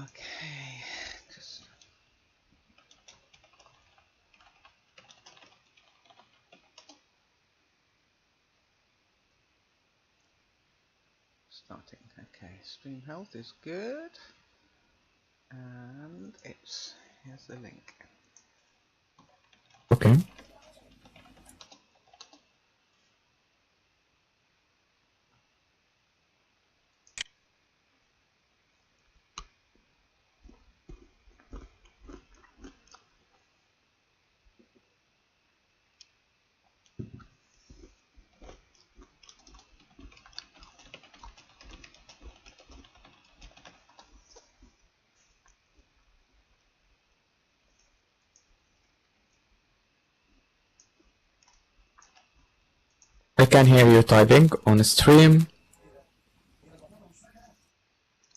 Okay, just starting. Okay, stream health is good, and here's the link. Okay. I can hear you typing on stream.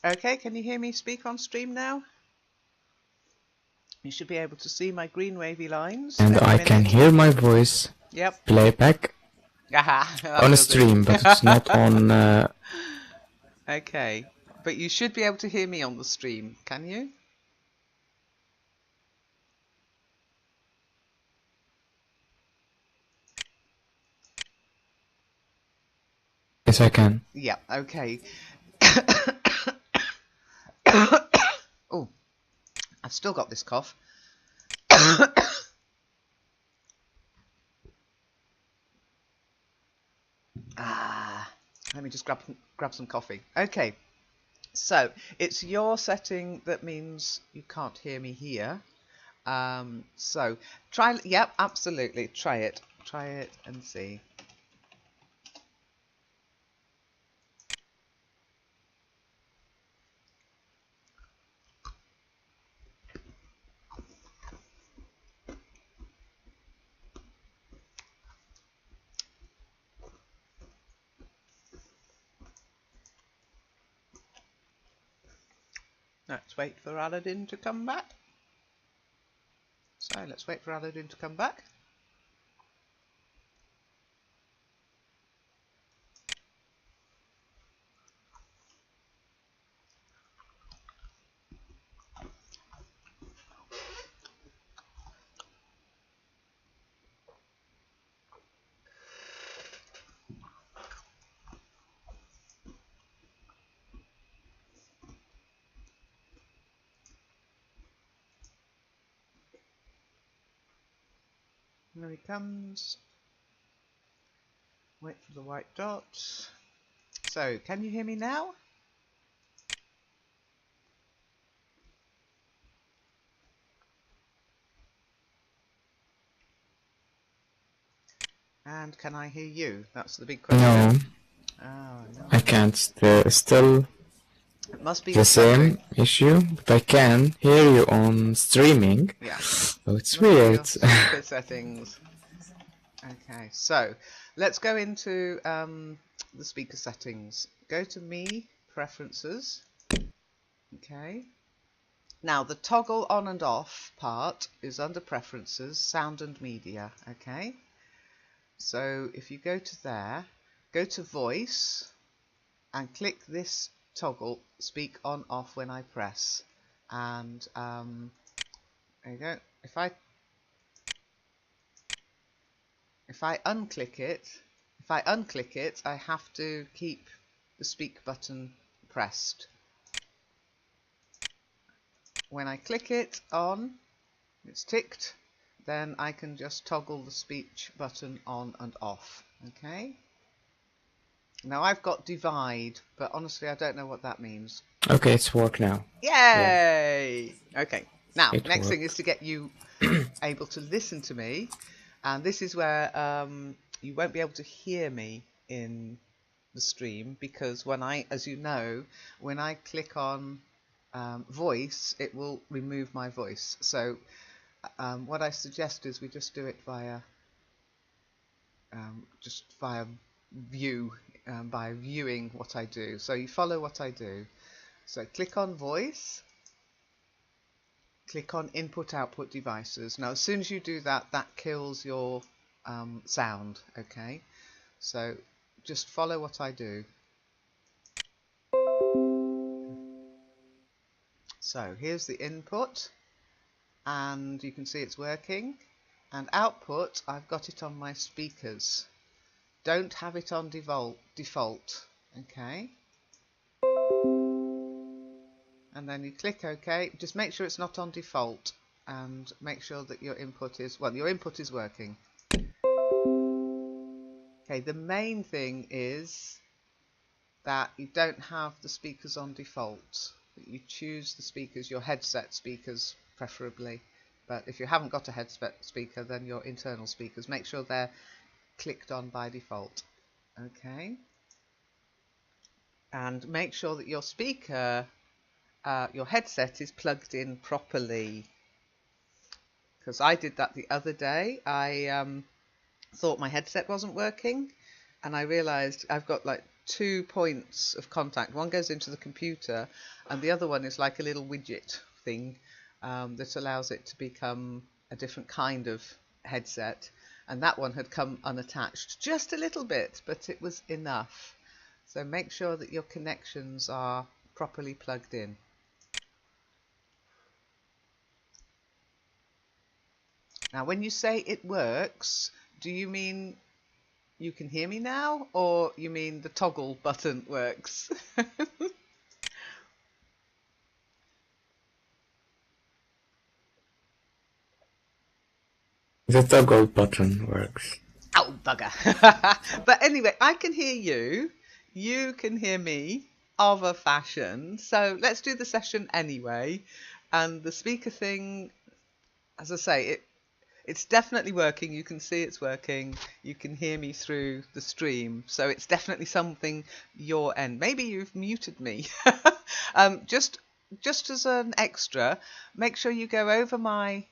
Okay, can you hear me speak on stream now? You should be able to see my green wavy lines. And I can hear my voice. Yep. Playback on a stream, but it's not on. Okay, but you should be able to hear me on the stream, can you? Yes, I can. Yeah, okay. Oh, I've still got this cough. Let me just grab some coffee. Okay, so it's your setting that means you can't hear me here. So try. Yep, absolutely. Try it and see. Let's wait for Aladdin to come back. So let's wait for Aladdin to come back. Here he comes. Wait for the white dot. So, can you hear me now? And can I hear you? That's the big question. No. Oh, no. I can't. Still It must be the same issue, but I can hear you on streaming. Yeah. Oh, it's weird. Speaker settings. Okay, so let's go into the speaker settings. Go to Me, Preferences. Okay. Now the toggle on and off part is under Preferences, Sound and Media. Okay. So if you go to there, go to Voice and click this toggle, Speak on off when I press. And there you go. If I unclick it, I have to keep the speak button pressed. When I click it on, it's ticked, then I can just toggle the speech button on and off. Okay. Now I've got divide, but honestly I don't know what that means. Okay, it's work now. Yay! Yeah. Okay. Now, It next worked. thing is to get you able to listen to me, and this is where you won't be able to hear me in the stream, because when as you know, when I click on voice, it will remove my voice. So what I suggest is we just do it via view, by viewing what I do. So you follow what I do. So click on voice, click on input output devices. Now as soon as you do that, that kills your sound. Okay, so just follow what I do. So here's the input, and you can see it's working. And output, I've got it on my speakers. Don't have it on default. Okay. And then you click OK. Just make sure it's not on default, and make sure that your input is, well, your input is working. Okay, the main thing is that you don't have the speakers on default. That you choose the speakers, your headset speakers preferably. But if you haven't got a headset speaker, then your internal speakers. Make sure they're clicked on by default. Okay. And make sure that your speaker, your headset is plugged in properly. Because I did that the other day. I thought my headset wasn't working, and I realized I've got like 2 points of contact. One goes into the computer, and the other one is like a little widget thing that allows it to become a different kind of headset. And that one had come unattached just a little bit, but it was enough. So make sure that your connections are properly plugged in. Now, when you say it works, do you mean you can hear me now, or you mean the toggle button works? The toggle button works. Oh, bugger. But anyway, I can hear you. You can hear me of a fashion. So let's do the session anyway. And the speaker thing, as I say, it's definitely working. You can see it's working. You can hear me through the stream. So it's definitely something your end. Maybe you've muted me. Just as an extra, make sure you go over my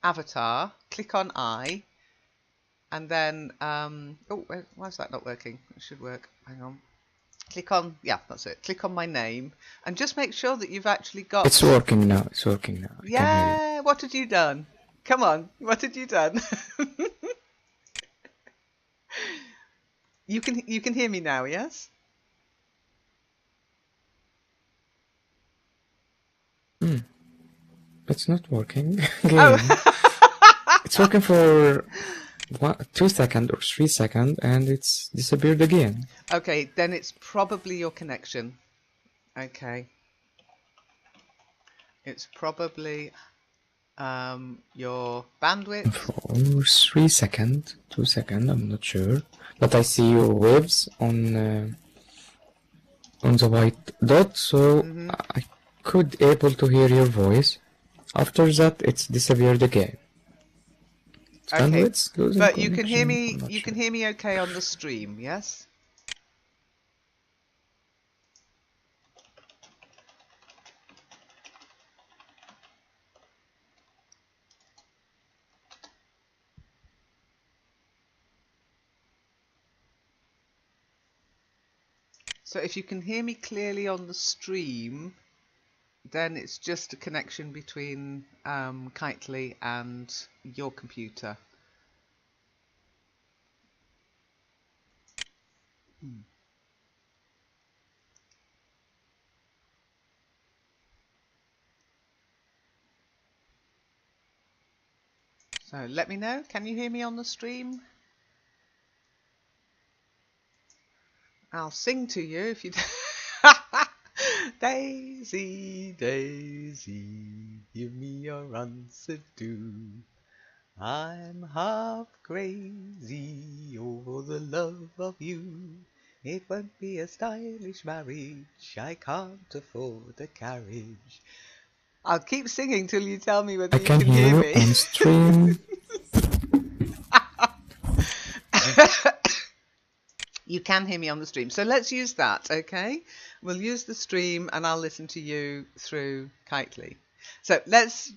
avatar, click on I, and then, oh, why is that not working? It should work. Hang on. Click on, yeah, that's it. Click on my name, and just make sure that you've actually got... It's working now. It's working now. I can hear you. Yeah, what had you done? Come on, what had you done? You can hear me now, yes? It's not working Oh. again. It's working for 2 seconds or 3 seconds, and it's disappeared again. Okay, then it's probably your connection. Okay. It's probably your bandwidth. For 3 seconds, 2 seconds, I'm not sure. But I see your waves on the white dot, so I could able to hear your voice. After that, it's disappeared again. Okay, Losing but you can hear connection, me. You can hear me okay on the stream, yes? So if you can hear me clearly on the stream, then it's just a connection between Kitely and your computer. So let me know. Can you hear me on the stream? I'll sing to you if you do. Daisy, Daisy, give me your answer too. I'm half crazy over the love of you. It won't be a stylish marriage. I can't afford a carriage. I'll keep singing till you tell me whether I you can can hear hear me. you on stream. You can hear me on the stream. So let's use that, okay? We'll use the stream and I'll listen to you through Kitely. So let's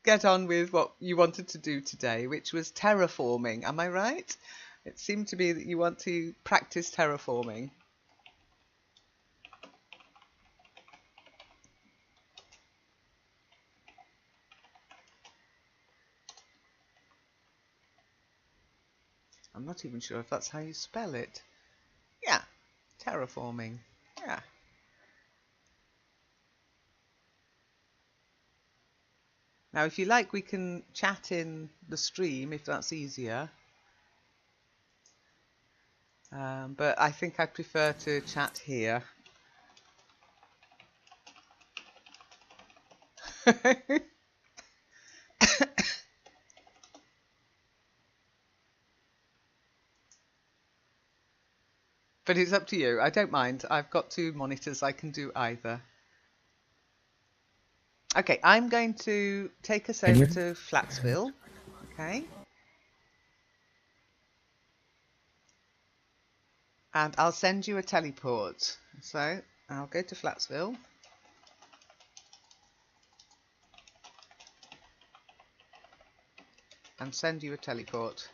get on with what you wanted to do today, which was terraforming. Am I right? It seemed to be that you want to practice terraforming. I'm not even sure if that's how you spell it. Yeah, terraforming. Yeah. Now, if you like, we can chat in the stream if that's easier. But I think I prefer to chat here. But it's up to you. I don't mind. I've got two monitors. I can do either. Okay, I'm going to take us over to Flatsville. Okay. And I'll send you a teleport. So I'll go to Flatsville. And send you a teleport.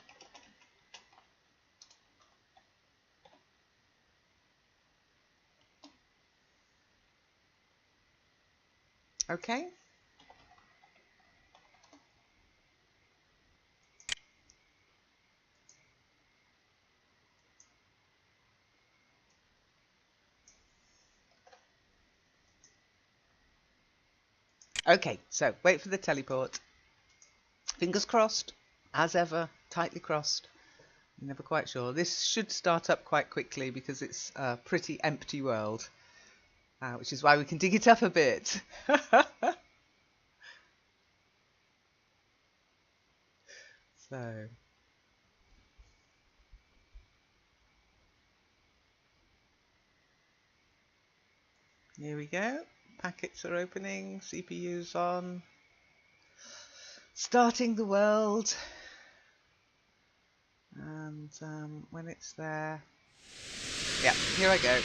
Okay. Okay, so wait for the teleport. Fingers crossed, as ever, tightly crossed. I'm never quite sure. This should start up quite quickly because it's a pretty empty world, which is why we can dig it up a bit. So, here we go. Packets are opening, CPU's on. Starting the world. And when it's there, yeah, here I go.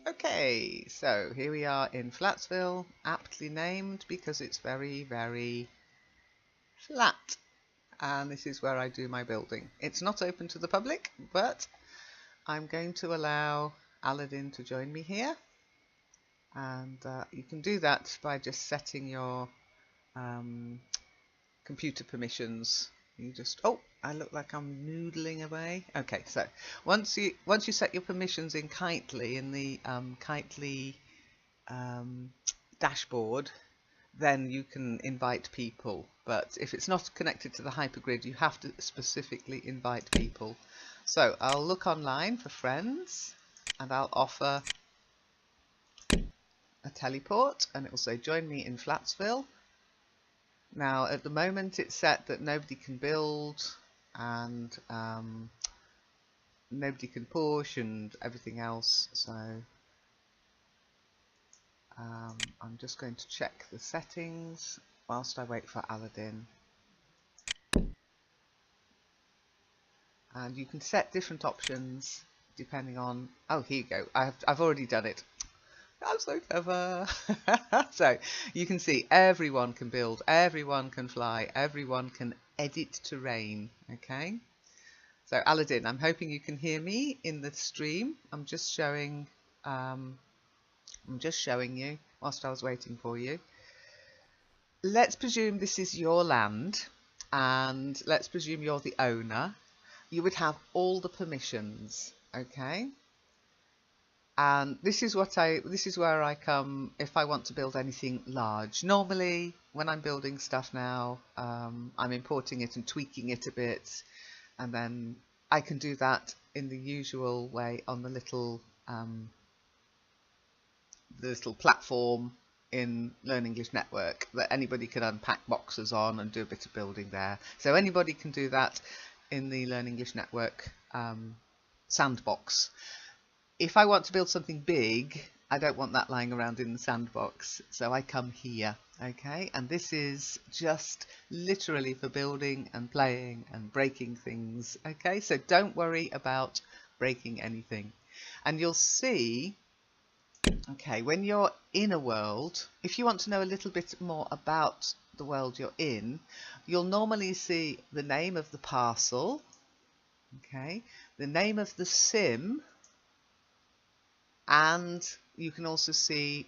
Okay, so here we are in Flatsville, aptly named because it's very, very flat. And this is where I do my building. It's not open to the public, but I'm going to allow Aladdin to join me here. And you can do that by just setting your computer permissions. You just, oh, I look like I'm noodling away. Okay, so once you set your permissions in Kitely, in the Kitely dashboard, then you can invite people. But if it's not connected to the hypergrid, you have to specifically invite people. So I'll look online for friends and I'll offer a teleport and it will say join me in Flatsville. Now at the moment it's set that nobody can build and nobody can push and everything else, so I'm just going to check the settings whilst I wait for Aladdin. And you can set different options depending on, oh here you go, I've already done it. I'm so clever. So you can see everyone can build, everyone can fly, everyone can edit terrain. Okay, so Aladdin, I'm hoping you can hear me in the stream. I'm just showing you whilst I was waiting for you. Let's presume this is your land and let's presume you're the owner. You would have all the permissions, okay? And this is where I come if I want to build anything large. Normally when I'm building stuff now, I'm importing it and tweaking it a bit, and then I can do that in the usual way on the little platform in Learn English Network that anybody can unpack boxes on and do a bit of building there. So anybody can do that in the Learn English Network sandbox. If I want to build something big, I don't want that lying around in the sandbox, so I come here, okay? And this is just literally for building and playing and breaking things, okay? So don't worry about breaking anything. And you'll see, okay, when you're in a world, if you want to know a little bit more about the world you're in, you'll normally see the name of the parcel, okay, the name of the sim, and you can also see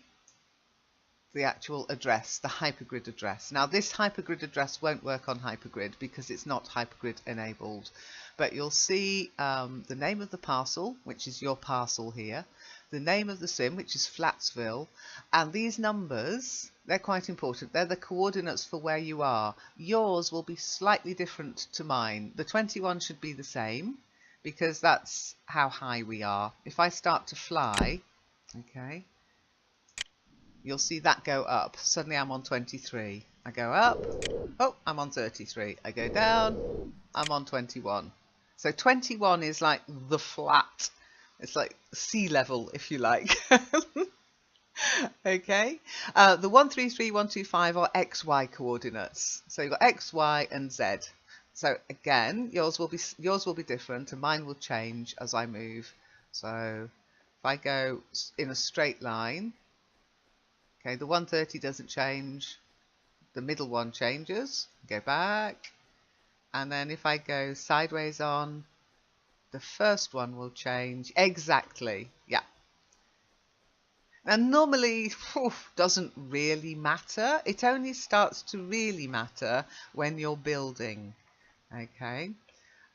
the actual address, the hypergrid address. Now this hypergrid address won't work on hypergrid because it's not hypergrid enabled, but you'll see the name of the parcel, which is your parcel here, the name of the sim, which is Flatsville, and these numbers, they're quite important. They're the coordinates for where you are. Yours will be slightly different to mine. The 21 should be the same because that's how high we are. If I start to fly, okay, you'll see that go up. Suddenly I'm on 23. I go up. Oh, I'm on 33. I go down. I'm on 21. So 21 is like the flat. It's like sea level, if you like. Okay. The 1, 3, 3, 1, 2, 5 are XY coordinates. So you've got X, Y, and Z. So again, yours will be different, and mine will change as I move. So if I go in a straight line, okay, the 130 doesn't change. The middle one changes. Go back, and then if I go sideways on, the first one will change exactly. Yeah. And normally, doesn't really matter. It only starts to really matter when you're building. Okay.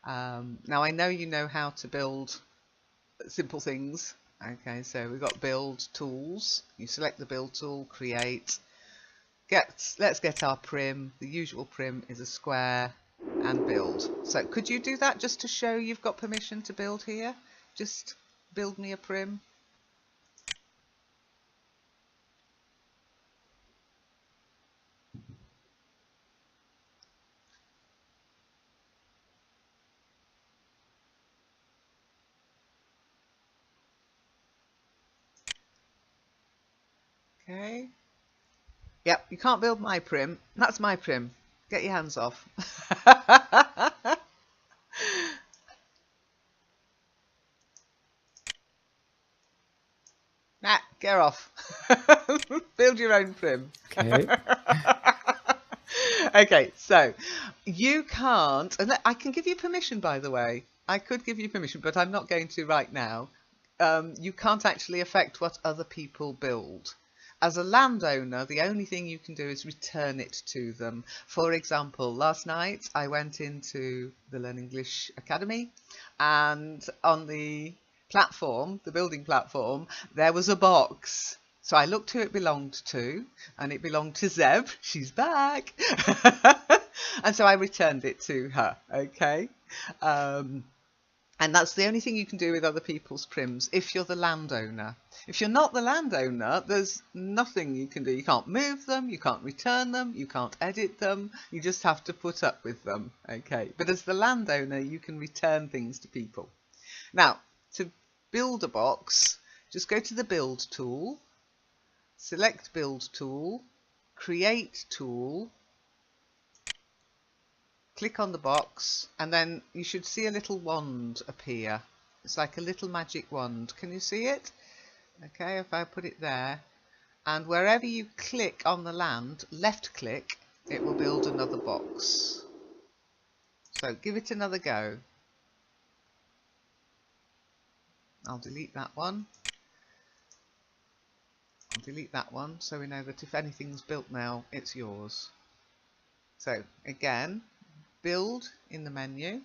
Now I know you know how to build simple things. Okay, so we've got build tools. You select the build tool, create. Let's get our prim. The usual prim is a square, and build. So could you do that just to show you've got permission to build here? Just build me a prim. Okay. Yep, you can't build my prim. That's my prim. Get your hands off. Nah, get off. Build your own prim. Okay. Okay, so you can't, and I can give you permission, by the way. I could give you permission, but I'm not going to right now. You can't actually affect what other people build. As a landowner, the only thing you can do is return it to them. For example, last night I went into the Learn English Academy, and on the platform, the building platform, there was a box. So I looked who it belonged to, and it belonged to Zeb. She's back. And so I returned it to her, okay? And that's the only thing you can do with other people's prims if you're the landowner. If you're not the landowner, there's nothing you can do. You can't move them, you can't return them, you can't edit them. You just have to put up with them, okay? But as the landowner, you can return things to people. Now, to build a box, just go to the build tool, select build tool, create tool, click on the box, and then you should see a little wand appear. It's like a little magic wand. Can you see it? Okay, if I put it there, and wherever you click on the land, left click, it will build another box. So give it another go. I'll delete that one. I'll delete that one so we know that if anything's built now, it's yours. So again, build in the menu.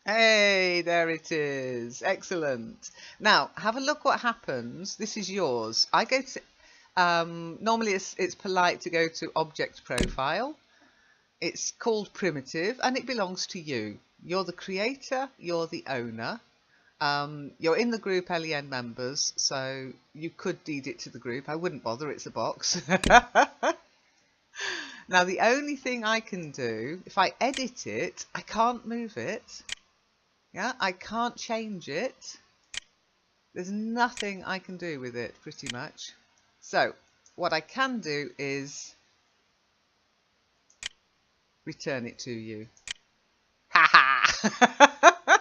Hey, there it is. Excellent. Now have a look what happens. This is yours. I go to normally it's polite to go to object profile. It's called primitive and it belongs to you. You're the creator, you're the owner. You're in the group LEN members, so you could deed it to the group. I wouldn't bother, it's a box. Now the only thing I can do, if I edit it, I can't move it. Yeah, I can't change it. There's nothing I can do with it, pretty much. So what I can do is return it to you. Ha ha!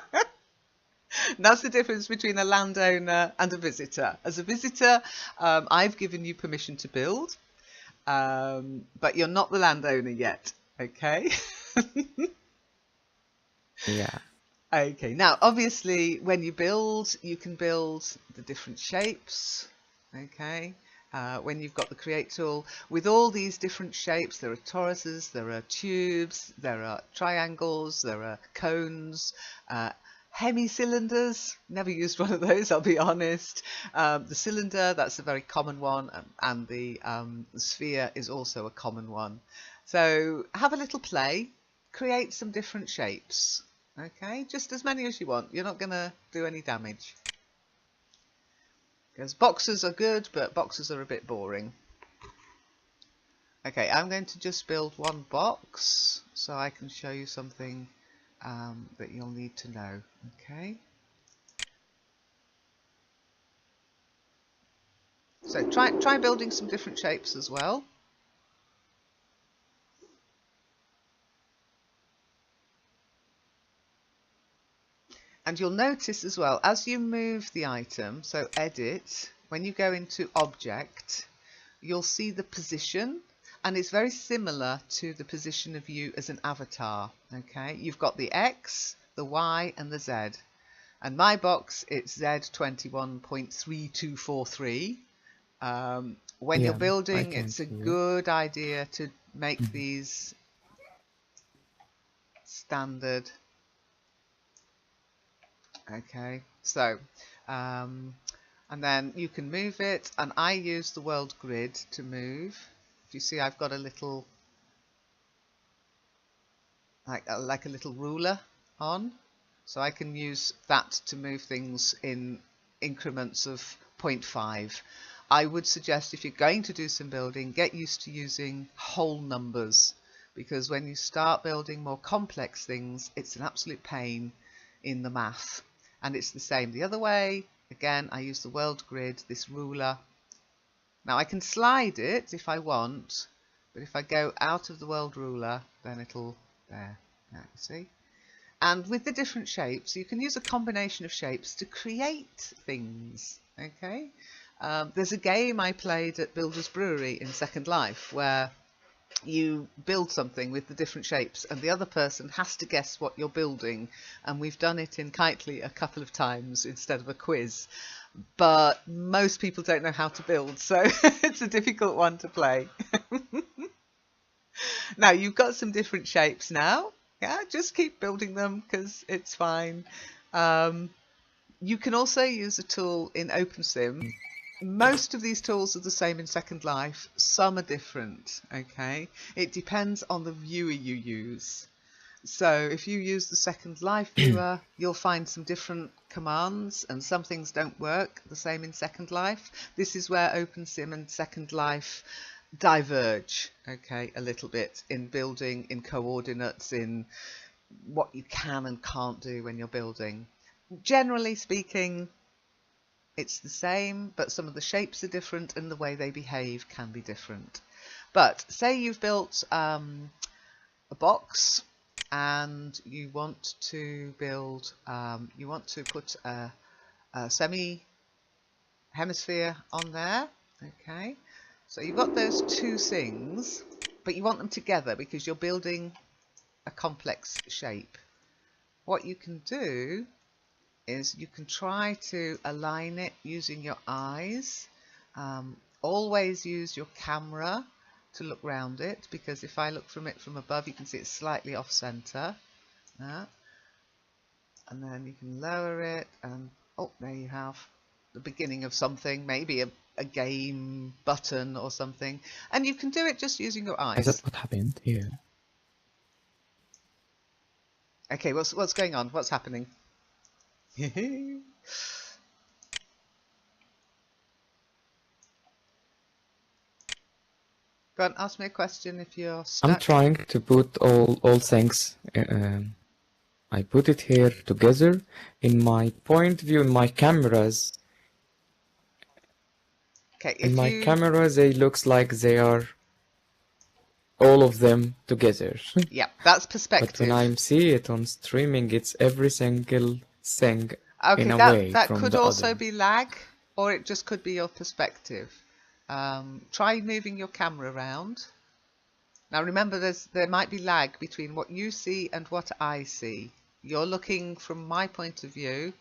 That's the difference between a landowner and a visitor. As a visitor, I've given you permission to build, but you're not the landowner yet, okay? Yeah. Okay, now obviously when you build, you can build the different shapes, okay? when you've got the create tool with all these different shapes. There are toruses, there are tubes, there are triangles, there are cones, hemi-cylinders. Never used one of those, I'll be honest. The cylinder, that's a very common one, and the sphere is also a common one. So have a little play, create some different shapes. Okay, just as many as you want. You're not going to do any damage. Because boxes are good, but boxes are a bit boring. Okay, I'm going to just build one box so I can show you something that you'll need to know. Okay. So try building some different shapes as well. And you'll notice as well, as you move the item, so edit, when you go into object, you'll see the position, and it's very similar to the position of you as an avatar. Okay, you've got the X, the Y, and the Z. And my box, it's Z21.3243. When you're building, it's a good idea to make these standard. Okay, so and then you can move it, and I use the world grid to move. If you see, I've got a little like a little ruler on, so I can use that to move things in increments of 0.5. I would suggest, if you're going to do some building, get used to using whole numbers, because when you start building more complex things, it's an absolute pain in the math. And it's the same the other way. Again, I use the world grid, this ruler. Now I can slide it if I want, but if I go out of the world ruler, then it'll there. Now you see. And with the different shapes, you can use a combination of shapes to create things. Okay. There's a game I played at Builder's Brewery in Second Life where you build something with the different shapes and the other person has to guess what you're building, and we've done it in Kitely a couple of times instead of a quiz, but most people don't know how to build, so it's a difficult one to play. Now you've got some different shapes now, yeah, just keep building them because it's fine. You can also use a tool in Open Sim. Most of these tools are the same in Second Life, some are different, okay? It depends on the viewer you use. So if you use the Second Life viewer, you'll find some different commands, and some things don't work the same in Second Life. This is where Open Sim and Second Life diverge, okay, a little bit in building, in coordinates, in what you can and can't do when you're building. Generally speaking, it's the same, but some of the shapes are different and the way they behave can be different. But say you've built a box and you want to build, you want to put a semi-hemisphere on there, okay? So you've got those two things, but you want them together because you're building a complex shape. What you can do is you can try to align it using your eyes. Always use your camera to look round it, because if I look from it from above, you can see it's slightly off center. And then you can lower it, and oh, there you have the beginning of something, maybe a game button or something. And you can do it just using your eyes. Is that what happened here? Okay, what's going on? What's happening? Go on, ask me a question if you're stuck. I'm trying to put all things. I put it here together in my point view, in my cameras. Okay, in my camera, they looks like they are all of them together. Yeah, that's perspective. But when I see it on streaming, it's every single thing in a way that from could the also other. be lag, or it just could be your perspective. Try moving your camera around. Now remember, there might be lag between what you see and what I see. You're looking from my point of view,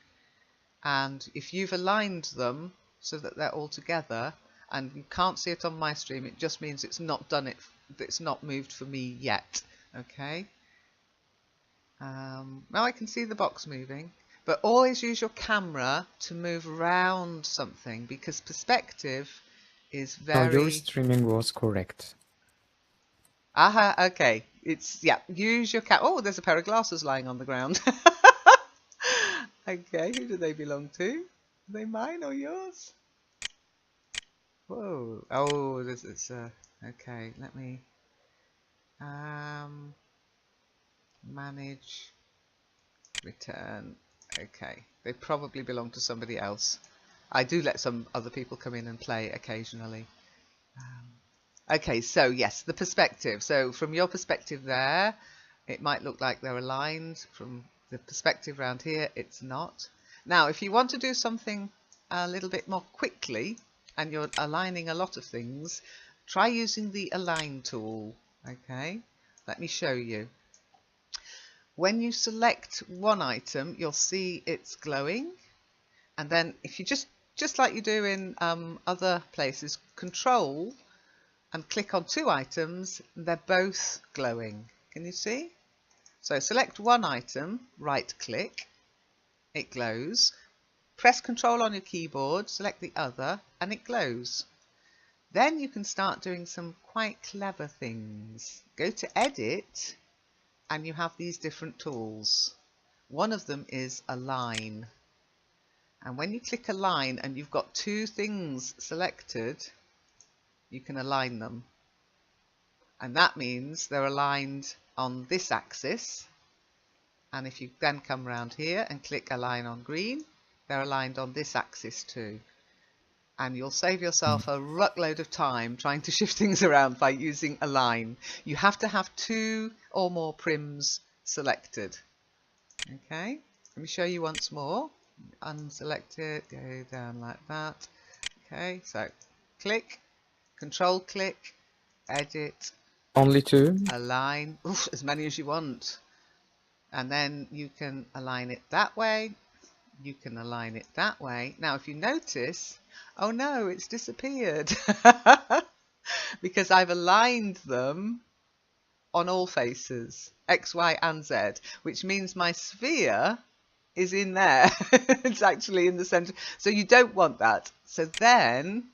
and if you've aligned them so that they're all together, and you can't see it on my stream, it just means it's not done it, it's not moved for me yet. Okay. Now I can see the box moving, but always use your camera to move around something, because perspective is No, your very... streaming was correct. Aha, okay. It's, yeah, use your cat. Oh, there's a pair of glasses lying on the ground. Okay, who do they belong to? Are they mine or yours? Whoa. Oh, this is okay, let me manage, return. Okay, they probably belong to somebody else. I do let some other people come in and play occasionally. Okay, so yes, the perspective. So from your perspective there, it might look like they're aligned. From the perspective around here, it's not. Now, if you want to do something a little bit more quickly, and you're aligning a lot of things, try using the align tool. Okay, let me show you. When you select one item, you'll see it's glowing, and then if you just like you do in other places, control and click on two items, they're both glowing. Can you see? So select one item, right click, it glows. Press Control on your keyboard, select the other, and it glows. Then you can start doing some quite clever things. Go to Edit, and you have these different tools. One of them is Align. And when you click Align and you've got two things selected, you can align them. And that means they're aligned on this axis. And if you then come around here and click Align on green, they're aligned on this axis too. And you'll save yourself a ruckload of time trying to shift things around by using Align. You have to have two or more prims selected. Okay, let me show you once more. Unselect it, go down like that. Okay, so click, Control click, Edit, Only two? Align, oof, as many as you want. And then you can align it that way, you can align it that way. Now if you notice, oh no, it's disappeared because I've aligned them on all faces, X, Y and Z, which means my sphere is in there. It's actually in the center. So you don't want that. So then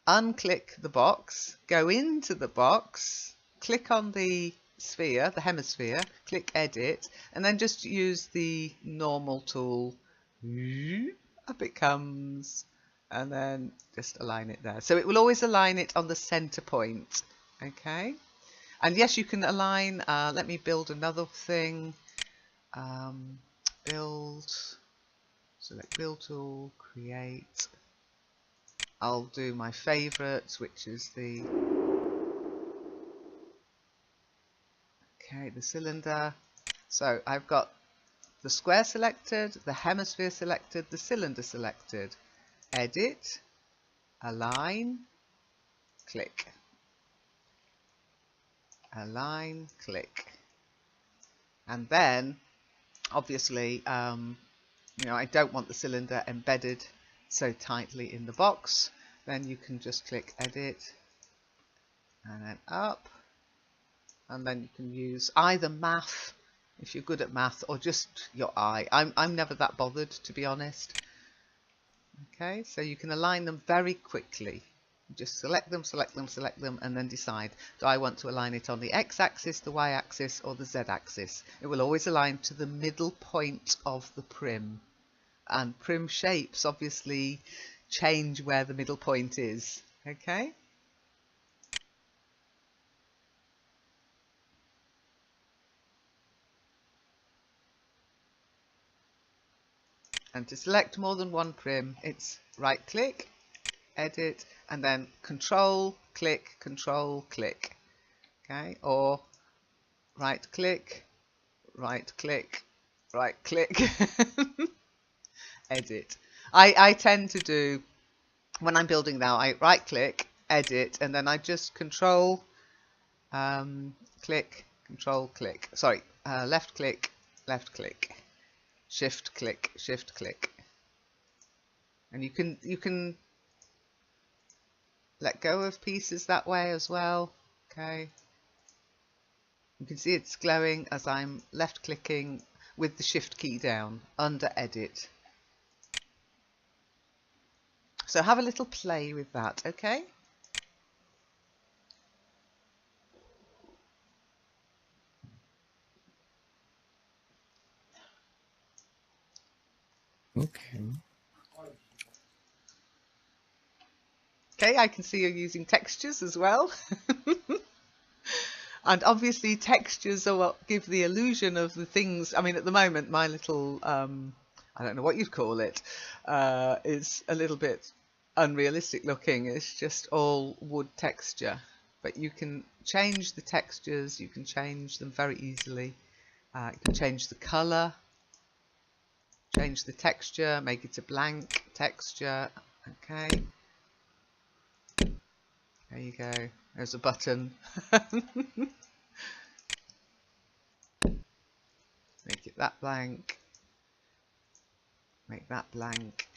unclick the box, go into the box, click on the sphere, the hemisphere, click Edit, and then just use the normal tool. Up it comes, and then just align it there. So it will always align it on the center point. Okay, and yes, you can align. Let me build another thing. Build, select build tool, create. I'll do my favourites, which is the cylinder. So I've got the square selected, the hemisphere selected, the cylinder selected. Edit, align, click. Align, click. And then obviously you know, I don't want the cylinder embedded so tightly in the box. Then you can just click Edit and then up, and then you can use either math if you're good at math, or just your eye. I'm never that bothered, to be honest. Okay, so you can align them very quickly. Just select them, select them, select them, and then decide, do I want to align it on the x-axis, the y-axis, or the z-axis? It will always align to the middle point of the prim. And prim shapes obviously change where the middle point is. Okay? And to select more than one prim, it's right click, edit, and then control click, okay, or right click, right click, right click, edit. I tend to do, when I'm building now, I right click, edit, and then I just control click, control click, sorry, left click, shift click, and you can let go of pieces that way as well. Okay. You can see it's glowing as I'm left clicking with the shift key down under edit. So have a little play with that, okay? Okay. Okay, I can see you're using textures as well. And obviously textures are what give the illusion of the things. I mean, at the moment, my little, I don't know what you'd call it, is a little bit unrealistic looking. It's just all wood texture. But you can change the textures, you can change them very easily. You can change the colour, change the texture, make it a blank texture. Okay. There you go. There's a button. Make it that blank. Make that blank.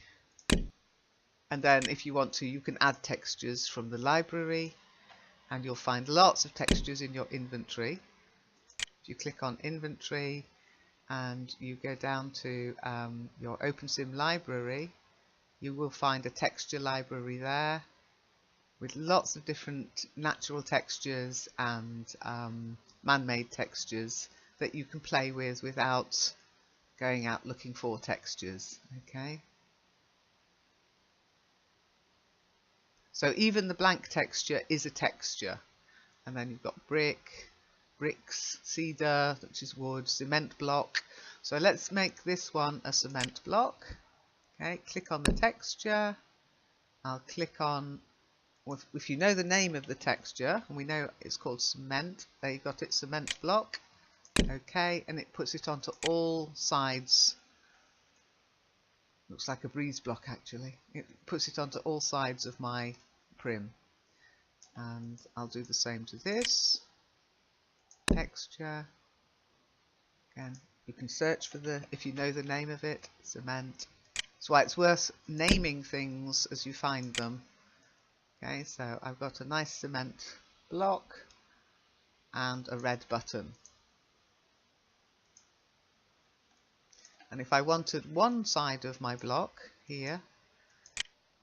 And then if you want to, you can add textures from the library, and you'll find lots of textures in your inventory. If you click on inventory and you go down to your Open Sim library, you will find a texture library there with lots of different natural textures and man-made textures that you can play with without going out looking for textures. Okay. So even the blank texture is a texture. And then you've got brick, bricks, cedar, which is wood, cement block. So let's make this one a cement block. Okay, click on the texture. I'll click on, if you know the name of the texture, and we know it's called cement, there you got it, cement block. Okay, and it puts it onto all sides. Looks like a breeze block actually. It puts it onto all sides of my prim. And I'll do the same to this texture. Again, you can search for if you know the name of it, cement. That's why it's worth naming things as you find them. Okay, so I've got a nice cement block and a red button. And if I wanted one side of my block here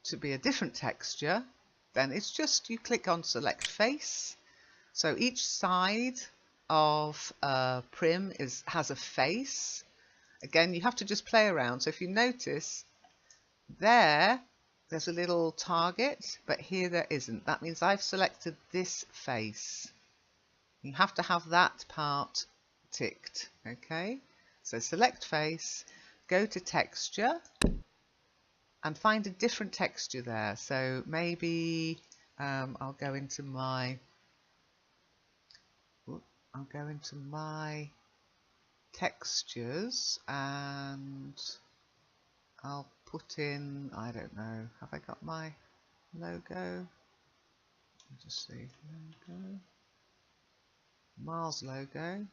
to be a different texture, then it's just you click on select face. So each side of prim has a face. Again, you have to just play around. So if you notice there's a little target, but here there isn't. That means I've selected this face. You have to have that part ticked. Okay, so select face, go to texture and find a different texture there. So maybe I'll go into my textures and I'll put in, I don't know, have I got my logo? Let's just see, logo, Mars logo.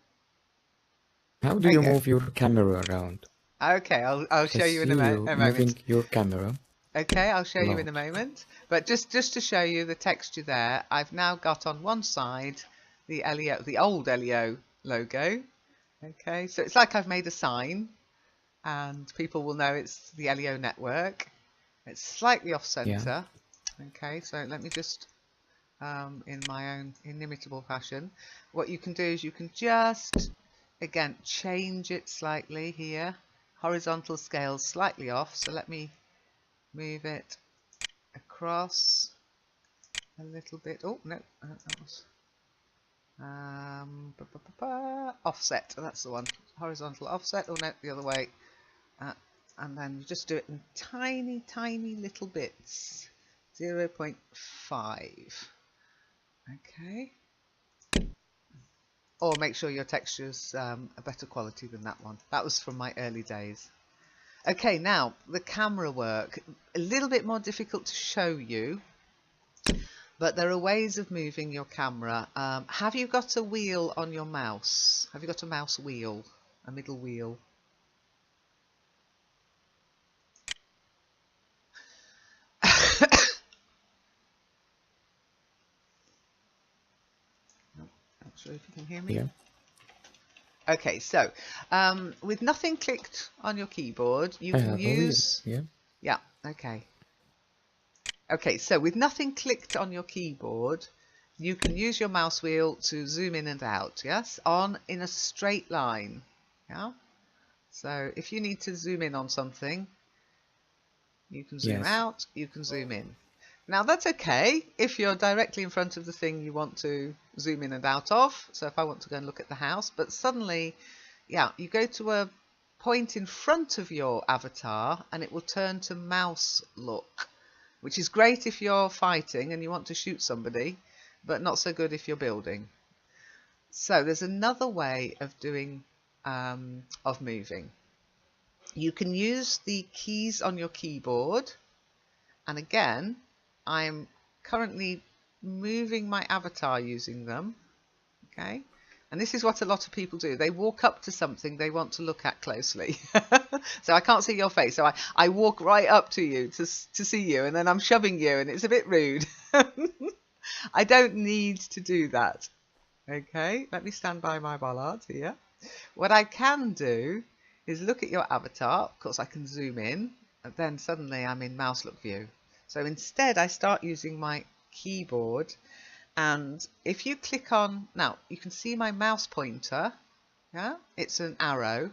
How do you move your camera around? Okay, I'll show you in a moment. Moving your camera. Okay, I'll show you in a moment. But just to show you the texture there, I've now got on one side the old LEO logo. Okay, so it's like I've made a sign, and people will know it's the LEO network. It's slightly off center. Yeah. Okay, so let me just, in my own inimitable fashion, what you can do is you can just, again, change it slightly here. Horizontal scale slightly off, so let me move it across a little bit. Oh no, that was offset. That's the one. Horizontal offset. Oh no, the other way. And then you just do it in tiny little bits. 0.5. Okay. Or make sure your texture's a better quality than that one. That was from my early days. Okay, now the camera work, a little bit more difficult to show you, but there are ways of moving your camera. Have you got a wheel on your mouse? Have you got a mouse wheel, a middle wheel? sure if you can hear me. Yeah. Okay, so with nothing clicked on your keyboard, you I can have a wheel. use... Yeah. Yeah, okay. Okay, so with nothing clicked on your keyboard, you can use your mouse wheel to zoom in and out, yes? In a straight line, yeah? So if you need to zoom in on something, you can zoom Yes. out, you can zoom in. Now that's okay if you're directly in front of the thing you want to zoom in and out of. So if I want to go and look at the house, but suddenly, yeah, you go to a point in front of your avatar and it will turn to mouse look, which is great if you're fighting and you want to shoot somebody, but not so good if you're building. So there's another way of doing, of moving. You can use the keys on your keyboard, and again, I'm currently moving my avatar using them, okay? And this is what a lot of people do. They walk up to something they want to look at closely. So I can't see your face, so I walk right up to you to see you, and then I'm shoving you, and it's a bit rude. I don't need to do that. Okay, let me stand by my bollard here. What I can do is look at your avatar. Of course, I can zoom in, and then suddenly I'm in mouse look view. So instead, I start using my keyboard, and if you click on, now you can see my mouse pointer, yeah, it's an arrow.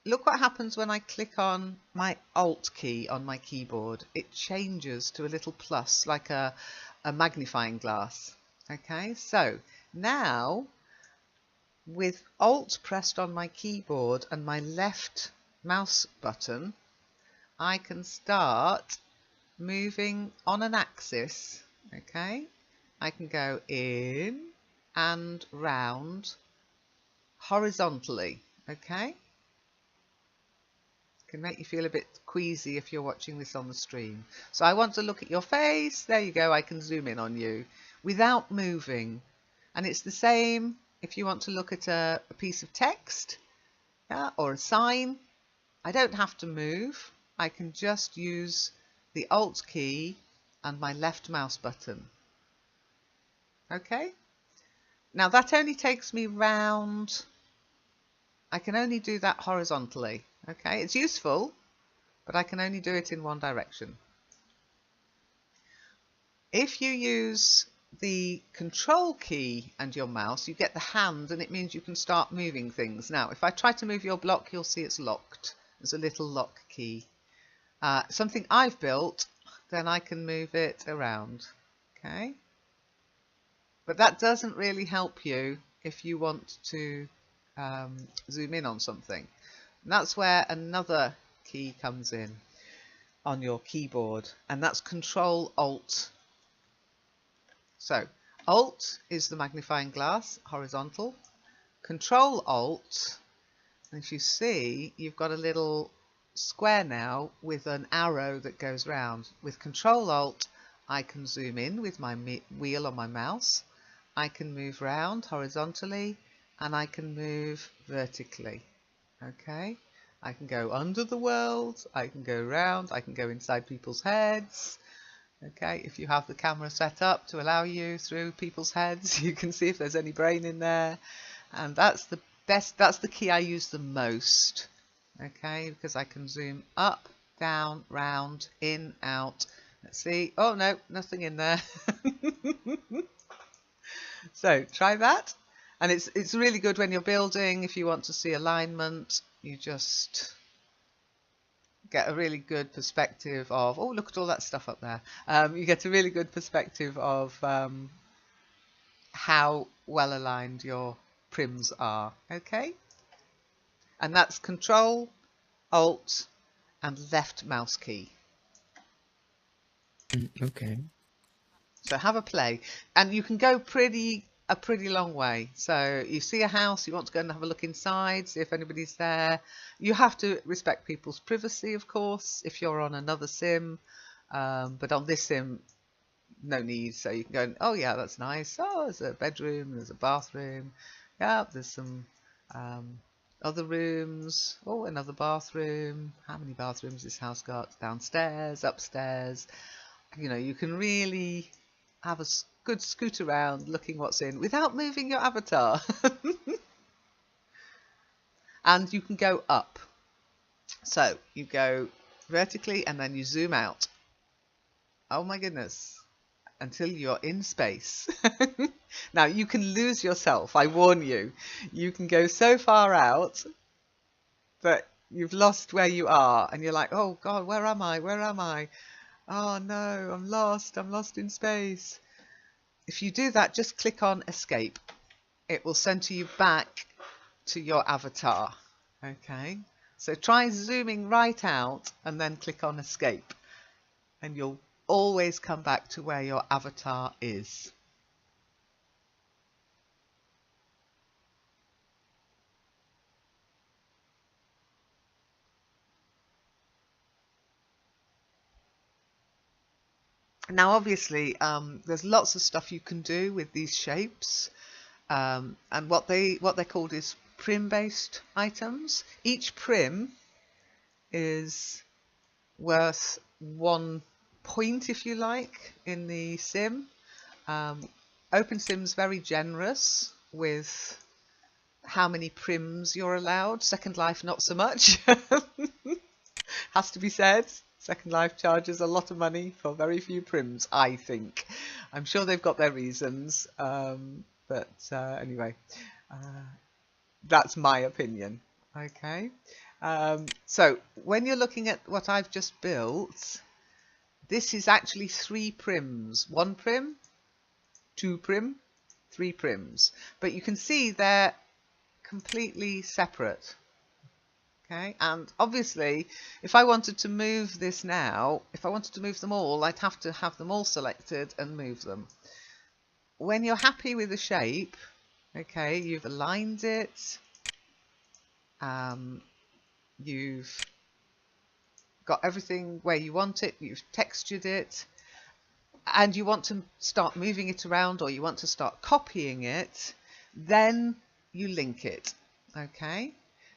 Look what happens when I click on my Alt key on my keyboard. It changes to a little plus, like a magnifying glass. Okay, so now with Alt pressed on my keyboard and my left mouse button, I can start moving on an axis. Okay, I can go in and round horizontally. Okay, can make you feel a bit queasy if you're watching this on the stream. So I want to look at your face. There you go. I can zoom in on you without moving. And it's the same if you want to look at a piece of text, yeah, or a sign. I don't have to move. I can just use the Alt key and my left mouse button. Okay. Now that only takes me round. I can only do that horizontally. Okay, it's useful, but I can only do it in one direction. If you use the control key and your mouse, you get the hand, and it means you can start moving things. Now, if I try to move your block, you'll see it's locked. There's a little lock key. Something I've built, then I can move it around. Okay, but that doesn't really help you if you want to zoom in on something. And that's where another key comes in on your keyboard, and that's Control Alt. So Alt is the magnifying glass, horizontal. Control Alt, and if you see, you've got a little square now with an arrow that goes round. With Control Alt, I can zoom in with my wheel on my mouse. I can move round horizontally, and I can move vertically. Okay, I can go under the world, I can go round, I can go inside people's heads. Okay, if you have the camera set up to allow you through people's heads, you can see if there's any brain in there. And that's the best, that's the key I use the most. Okay, because I can zoom up, down, round, in, out. Let's see. Oh no, nothing in there. So try that. And it's really good when you're building. If you want to see alignment, you just get a really good perspective of, oh, look at all that stuff up there. You get a really good perspective of how well aligned your prims are. Okay, and that's Control, Alt, and left mouse key. Okay. So have a play, and you can go a pretty long way. So you see a house, you want to go and have a look inside, see if anybody's there. You have to respect people's privacy, of course, if you're on another sim. But on this sim, no need. So you can go, oh yeah, that's nice. Oh, there's a bedroom, there's a bathroom. Yeah, there's some other rooms. Oh, another bathroom. How many bathrooms this house got? Downstairs, upstairs. You know, you can really have a good scoot around looking what's in without moving your avatar. And you can go up. So you go vertically and then you zoom out. Oh my goodness. Until you're in space. Now you can lose yourself, I warn you. You can go so far out that you've lost where you are and you're like, oh God, where am I? Where am I? Oh no, I'm lost in space. If you do that, just click on escape. It will center you back to your avatar. Okay, so try zooming right out and then click on escape and you'll always come back to where your avatar is. Now obviously there's lots of stuff you can do with these shapes, and what they're called is prim based items. Each prim is worth 1 point, if you like, in the sim. Open Sim's very generous with how many prims you're allowed. Second Life not so much. Has to be said. Second Life charges a lot of money for very few prims, I think. I'm sure they've got their reasons, but anyway, that's my opinion. Okay, so when you're looking at what I've just built, this is actually 3 prims. 1 prim, 2 prim, 3 prims. But you can see they're completely separate. Okay, and obviously if I wanted to move this now, if I wanted to move them all, I'd have to have them all selected and move them. When you're happy with the shape, okay, you've aligned it, you've got everything where you want it, you've textured it, and you want to start moving it around or you want to start copying it, then you link it. Okay,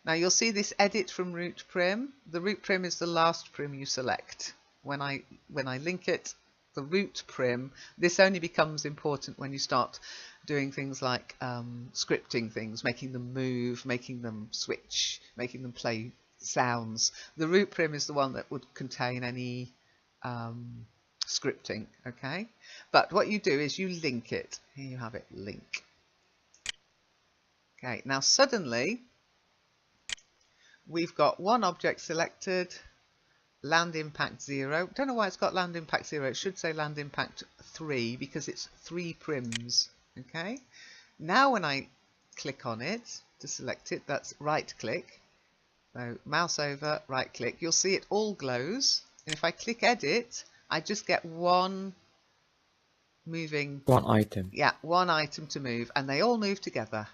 now you'll see this edit from root prim. The root prim is the last prim you select. When I link it, the root prim, this only becomes important when you start doing things like scripting things, making them move, making them switch, making them play sounds. The root prim is the one that would contain any scripting. Okay, but what you do is you link it. Here you have it, link. Okay, now suddenly we've got one object selected, land impact 0. Don't know why it's got land impact 0. It should say land impact 3 because it's 3 prims. Okay, now when I click on it to select it, that's right click. So mouse over, right click. You'll see it all glows. And if I click edit, I just get one moving. One item. Yeah, one item to move, and they all move together.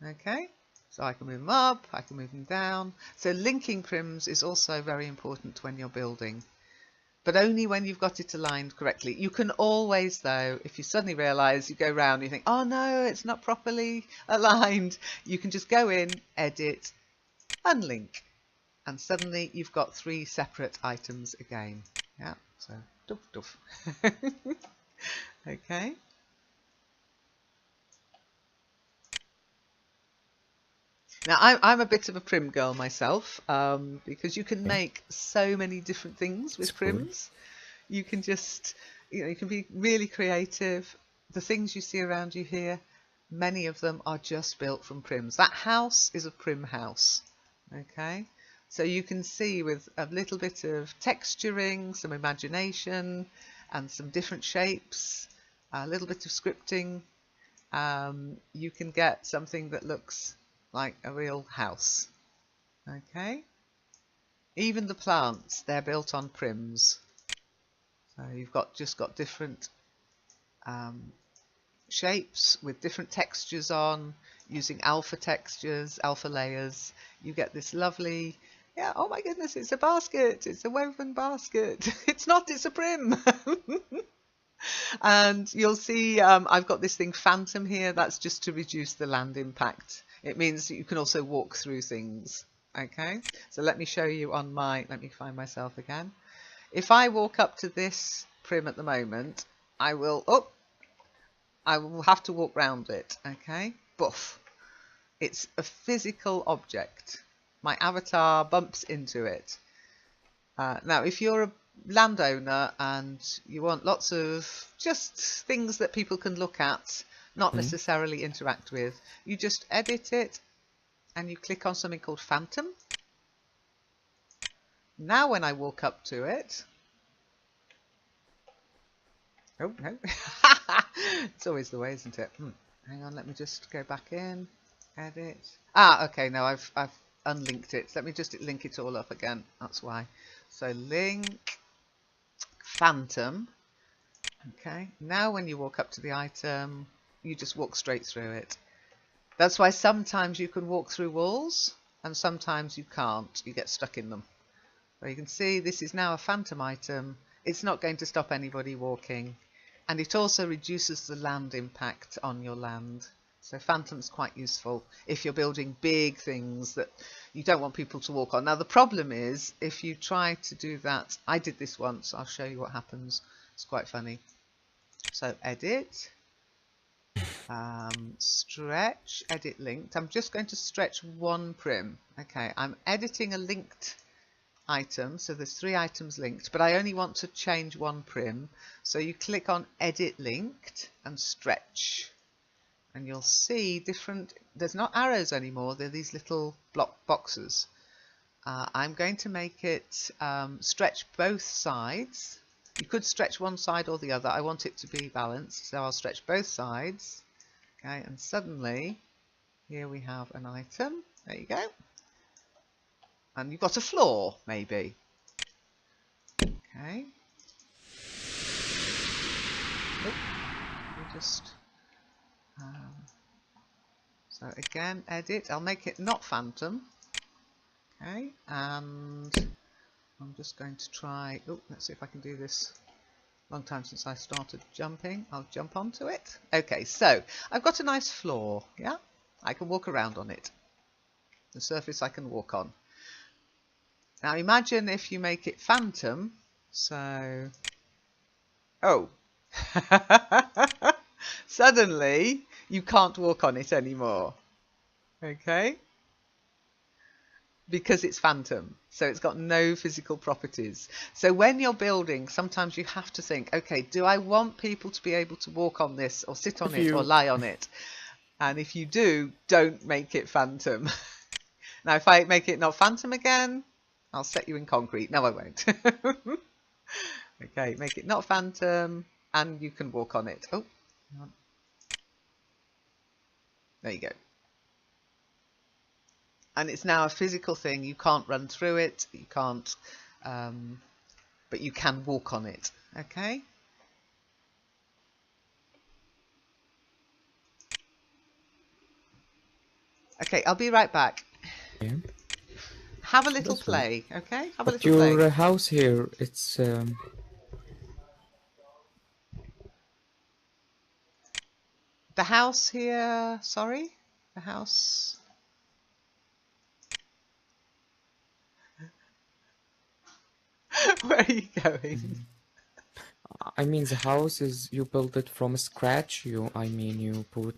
Okay, so I can move them up, I can move them down. So linking prims is also very important when you're building, but only when you've got it aligned correctly. You can always, though, if you suddenly realise, you go round and you think, oh no, it's not properly aligned, you can just go in, edit, unlink, and suddenly you've got 3 separate items again. Yeah, so doof doof. Okay. Now, I'm a bit of a prim girl myself, because you can make so many different things with prims. You can just, you can be really creative. The things you see around you here, many of them are just built from prims. That house is a prim house. Okay, so you can see with a little bit of texturing, some imagination, and some different shapes, a little bit of scripting, you can get something that looks like a real house. Okay, even the plants, they're built on prims. So you've just got different shapes with different textures on, using alpha textures, alpha layers. You get this lovely, yeah, oh my goodness, it's a basket, it's a woven basket. It's not, it's a prim. And you'll see I've got this thing phantom here. That's just to reduce the land impact. It means that you can also walk through things. Okay, so let me show you on my, let me find myself again. If I walk up to this prim at the moment, I will have to walk round it. Okay, boof. It's a physical object. My avatar bumps into it. Now, if you're a landowner and you want lots of just things that people can look at, not necessarily interact with, you just edit it and you click on something called Phantom. Now when I walk up to it, oh no, it's always the way, isn't it? Hang on, let me just go back in, edit. Okay, no, I've unlinked it. Let me just link it all up again. That's why. So link Phantom. Okay, now when you walk up to the item, you just walk straight through it. That's why sometimes you can walk through walls and sometimes you can't. You get stuck in them. So you can see this is now a phantom item. It's not going to stop anybody walking. And it also reduces the land impact on your land. So phantom's quite useful if you're building big things that you don't want people to walk on. Now the problem is if you try to do that, I did this once, I'll show you what happens. It's quite funny. So edit, stretch, edit linked. I'm just going to stretch one prim. Okay, I'm editing a linked item, so there's 3 items linked, but I only want to change one prim. So you click on edit linked and stretch, and you'll see different, there's not arrows anymore, they're these little block boxes. I'm going to make it stretch both sides. You could stretch one side or the other. I want it to be balanced, so I'll stretch both sides. Okay, and suddenly here we have an item. There you go. And you've got a floor, maybe. Okay. So again, edit. I'll make it not phantom. Okay, and I'm just going to try. Oh, let's see if I can do this. Long time since I started jumping. I'll jump onto it. Okay, so I've got a nice floor. Yeah, I can walk around on it. The surface I can walk on. Now imagine if you make it phantom. So, oh, suddenly you can't walk on it anymore. Okay, because it's phantom, so it's got no physical properties. So when you're building, sometimes you have to think, okay, do I want people to be able to walk on this or sit on it or lie on it? And if you do, don't make it phantom. Now if I make it not phantom again, I'll set you in concrete. No, I won't. Okay, make it not phantom and you can walk on it. Oh, there you go. And it's now a physical thing. You can't run through it. You can't, but you can walk on it. Okay. Okay, I'll be right back. Yeah. Have a little play. Okay, have a But little play. your house here, it's the house here. Sorry, the house. Where are you going? I mean, the house is you build it from scratch. I mean, you put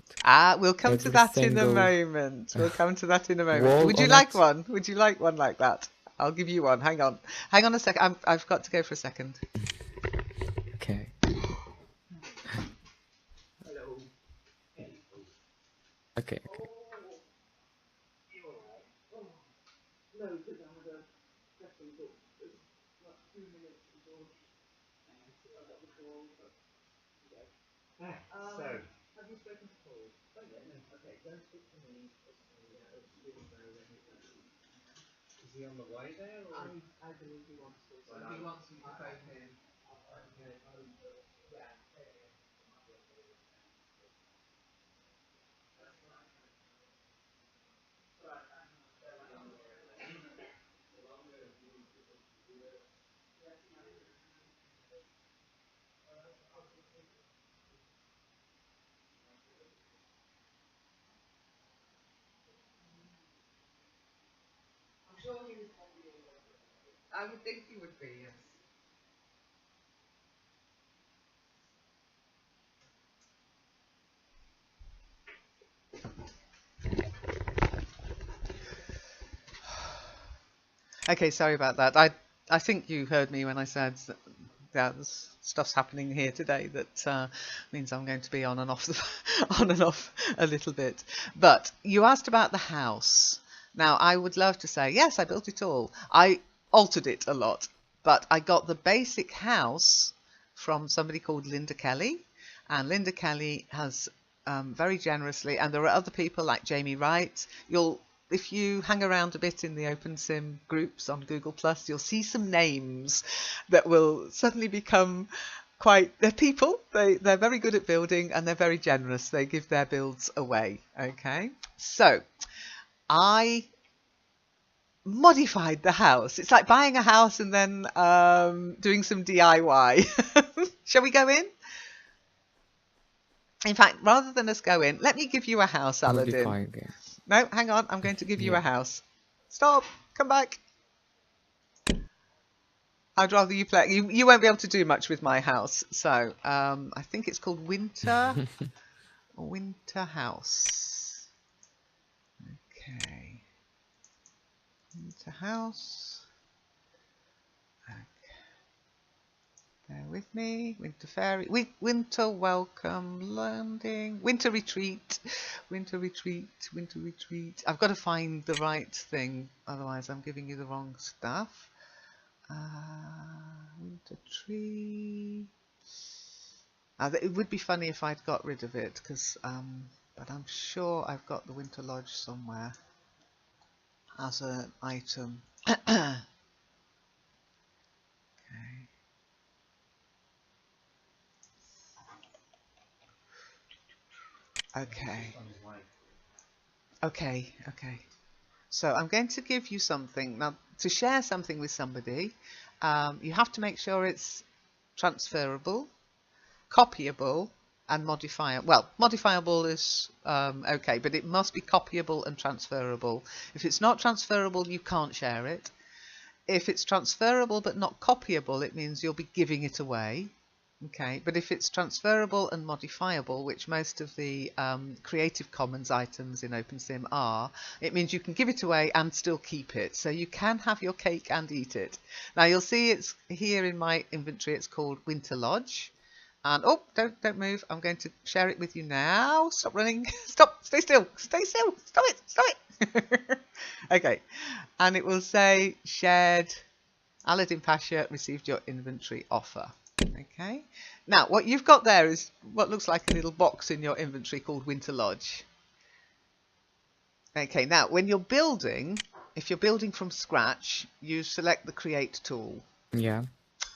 We'll come to every that in a single moment. We'll come to that in a moment. wall Would you on like it. one? Would you like one like that? I'll give you one. Hang on. Hang on a second. I've got to go for a second. Okay. Hello. Okay. Okay. No, because I had a second book. It's like 2 minutes before I got the call. So, have you spoken to Paul? Oh, yeah, no. Okay, don't speak to me. Is he on the way there? Or? I believe he wants to. So he wants you to phone him. Yeah. I'm sure he would probably. I would think he would be, yes. Okay, sorry about that. I think you heard me when I said that, yeah, there's stuff's happening here today that means I'm going to be on and off on and off a little bit. But you asked about the house. Now, I would love to say, yes, I built it all. I altered it a lot, but I got the basic house from somebody called Linda Kelly, and Linda Kelly has very generously, and there are other people like Jamie Wright. If you hang around a bit in the Open Sim groups on Google Plus, you'll see some names that will suddenly become they're people. They're very good at building and they're very generous. They give their builds away. Okay, so I modified the house. It's like buying a house and then doing some DIY. Shall we go in? In fact, rather than us go in, let me give you a house, Aladdin. Modified, yeah. No, hang on. I'm going to give you a house. Stop. Come back. I'd rather you play. You won't be able to do much with my house. So I think it's called Winter House. Okay. Winter House. Bear with me. Winter Fairy. Winter Welcome Landing. Winter Retreat. Winter Retreat. Winter Retreat. I've got to find the right thing, otherwise I'm giving you the wrong stuff. Winter Tree. It would be funny if I'd got rid of it, but I'm sure I've got the Winter Lodge somewhere as an item. Okay. Okay. So I'm going to give you something. Now, to share something with somebody, you have to make sure it's transferable, copyable, and modifiable. Well, modifiable is okay, but it must be copyable and transferable. If it's not transferable, you can't share it. If it's transferable but not copyable, it means you'll be giving it away. Okay, but if it's transferable and modifiable, which most of the Creative Commons items in OpenSim are, it means you can give it away and still keep it. So you can have your cake and eat it. Now you'll see it's here in my inventory. It's called Winter Lodge. And oh, don't move. I'm going to share it with you now. Stop running. Stop. Stay still. Stay still. Stop it. Stop it. Okay. And it will say shared. Aladdin Pasha received your inventory offer. Okay. Now what you've got there is what looks like a little box in your inventory called Winter Lodge. Okay. Now when you're building, if you're building from scratch, you select the Create tool. Yeah.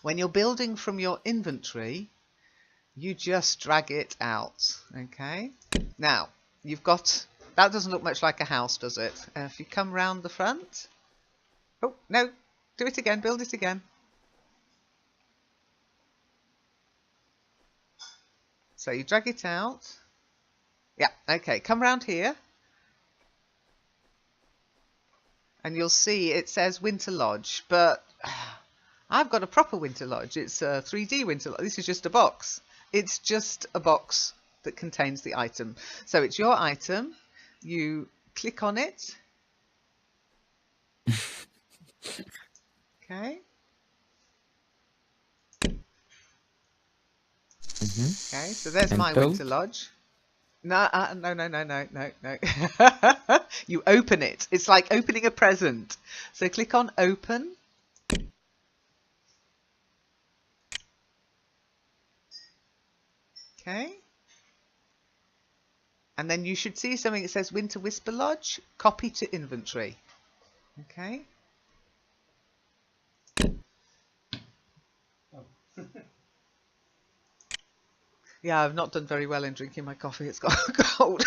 When you're building from your inventory, you just drag it out. Okay. Now you've got, that doesn't look much like a house, does it? If you come round the front, oh no, do it again, build it again. So you drag it out. Yeah, okay, come round here. And you'll see it says Winter Lodge, but I've got a proper Winter Lodge. It's a 3D Winter Lodge. This is just a box. It's just a box that contains the item. So it's your item. You click on it. Okay. Okay, so there's my Winter Lodge. No. You open it. It's like opening a present. So click on Open. Okay. And then you should see something that says Winter Whisper Lodge. Copy to inventory. Okay. Yeah, I've not done very well in drinking my coffee. It's got cold.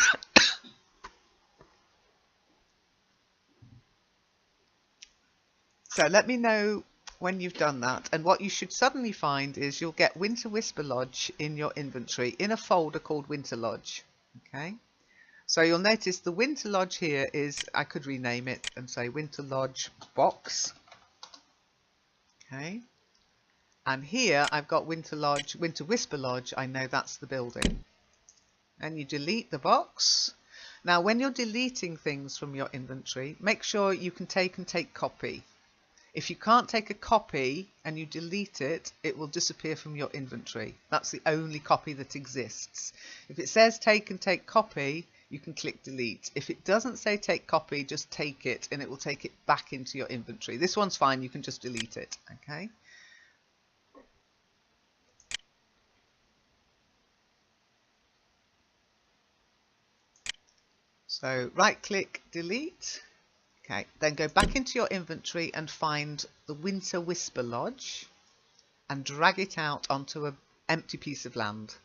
So let me know when you've done that. And what you should suddenly find is you'll get Winter Whisper Lodge in your inventory in a folder called Winter Lodge. Okay. So you'll notice the Winter Lodge here is, I could rename it and say Winter Lodge Box. Okay. And here I've got Winter Whisper Lodge. I know that's the building. And you delete the box. Now when you're deleting things from your inventory, make sure you can take copy. If you can't take a copy and you delete it, it will disappear from your inventory. That's the only copy that exists. If it says take and take copy, you can click delete. If it doesn't say take copy, just take it and it will take it back into your inventory. This one's fine, you can just delete it, okay? So right click, delete. Okay, then go back into your inventory and find the Winter Whisper Lodge and drag it out onto an empty piece of land.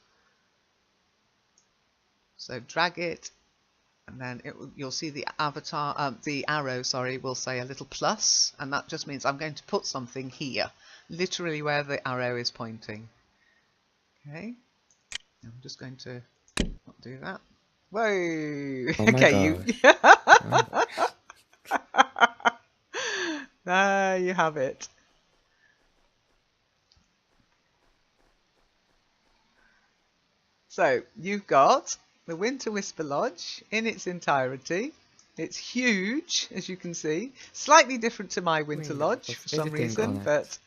So drag it, and then you'll see the avatar, the arrow, sorry, will say a little plus, and that just means I'm going to put something here, literally where the arrow is pointing. Okay, I'm just going to not do that. Whoa! Oh my Okay, you. gosh. There you have it. So you've got the Winter Whisper Lodge in its entirety. It's huge, as you can see. Slightly different to my Winter Wait, Lodge for some editing reason, on it. but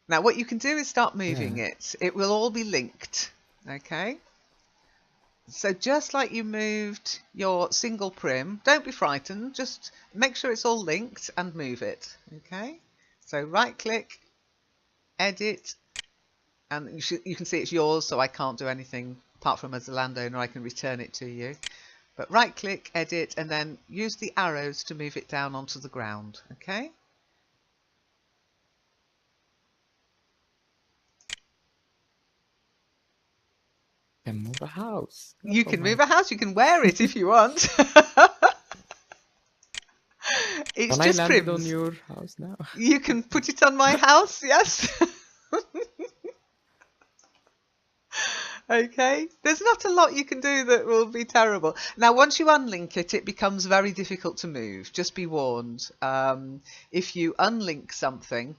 now what you can do is start moving Yeah. it. It will all be linked, okay? So just like you moved your single prim, don't be frightened, just make sure it's all linked and move it, okay? So right click, edit, and you can see it's yours, so I can't do anything apart from as a landowner, I can return it to you. But right click, edit, and then use the arrows to move it down onto the ground, okay? Can move a house. You Oh can my. move a house, you can wear it if you want. It's Can I just land it on prims. your house now? You can put it on my house, yes. Okay, there's not a lot you can do that will be terrible. Now, once you unlink it, it becomes very difficult to move. Just be warned. If you unlink something,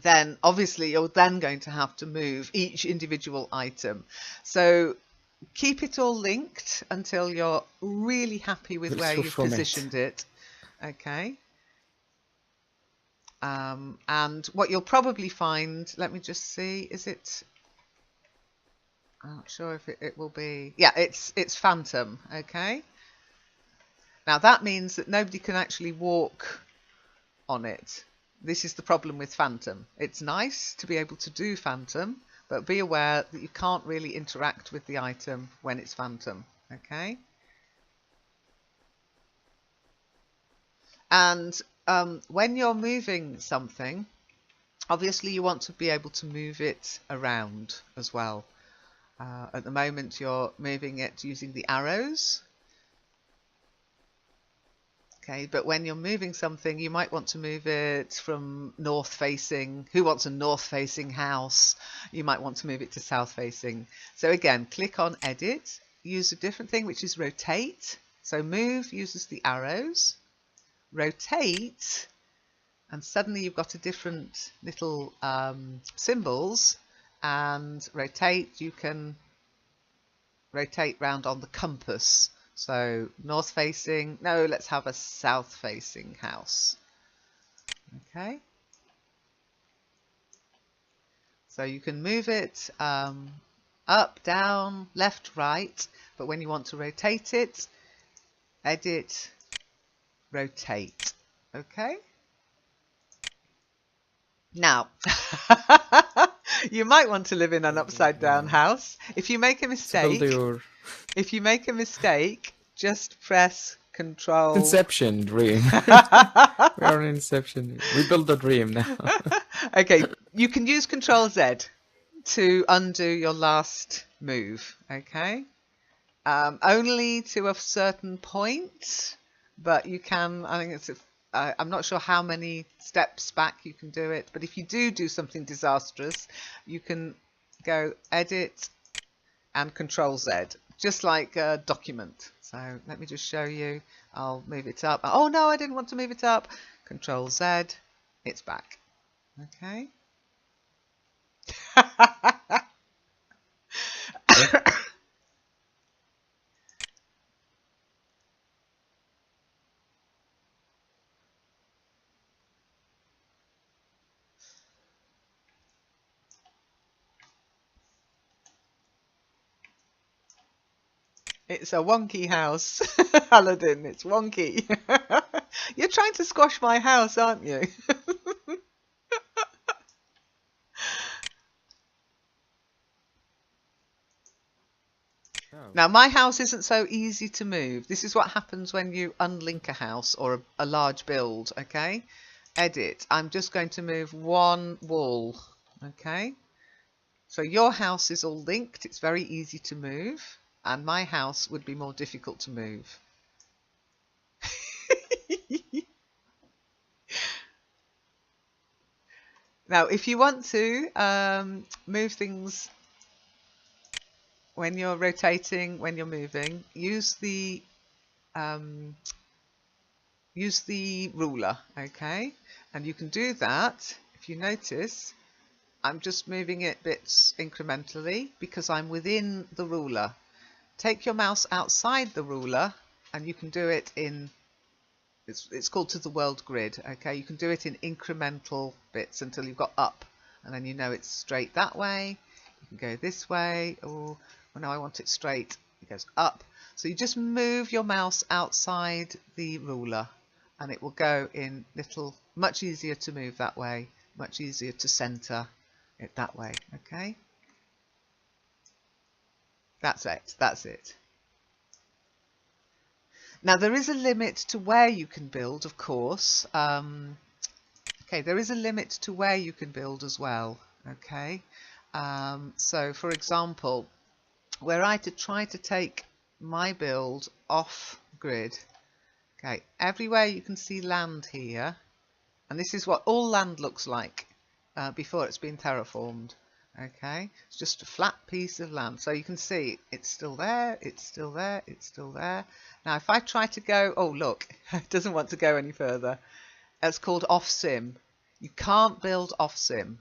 then obviously you're then going to have to move each individual item. So keep it all linked until you're really happy with Will where swoosh you've from it. positioned it. Okay. And what you'll probably find, let me just see, is it... I'm not sure if it will be... Yeah, it's Phantom, okay? Now that means that nobody can actually walk on it. This is the problem with Phantom. It's nice to be able to do Phantom, but be aware that you can't really interact with the item when it's Phantom, okay? And when you're moving something, obviously you want to be able to move it around as well. At the moment you're moving it using the arrows. Okay, but when you're moving something, you might want to move it from north facing. Who wants a north facing house? You might want to move it to south facing. So again, click on edit, use a different thing, which is rotate. So move uses the arrows, rotate, and suddenly you've got a different little symbols. And rotate, you can rotate round on the compass. So north facing, no, let's have a south facing house. Okay. So you can move it up, down, left, right, but when you want to rotate it, edit, rotate. Okay. Now, you might want to live in an upside down house. If you make a mistake, if you make a mistake, just press Control. Inception dream. We are in Inception. We build a dream now. Okay, you can use Control Z to undo your last move. Okay, only to a certain point, but you can. I think it's. I'm not sure how many steps back you can do it, but if you do something disastrous, you can go Edit and Control Z, just like a document. So let me just show you. I'll move it up. Oh no, I didn't want to move it up. Control Z, it's back. Okay. It's a wonky house, Aladdin. It's wonky. You're trying to squash my house, aren't you? Oh. Now, my house isn't so easy to move. This is what happens when you unlink a house or a large build, okay? Edit. I'm just going to move one wall, okay? So your house is all linked. It's very easy to move. And my house would be more difficult to move. Now, if you want to move things when you're rotating, when you're moving, use the ruler, okay? And you can do that, if you notice, I'm just moving it bits incrementally because I'm within the ruler. Take your mouse outside the ruler and you can do it in, it's called to the world grid, okay? You can do it in incremental bits until you've got up, and then you know it's straight that way. You can go this way, or well, now I want it straight, it goes up. So you just move your mouse outside the ruler and it will go in little, much easier to move that way, much easier to center it that way, okay? That's it, that's it. Now there is a limit to where you can build, of course. Okay, there is a limit to where you can build as well, okay? So for example, were I to try to take my build off grid, okay, everywhere you can see land here, and this is what all land looks like before it's been terraformed. Okay, it's just a flat piece of land, so you can see it's still there, it's still there, it's still there. Now if I try to go, oh look, it doesn't want to go any further. It's called off sim. You can't build off sim.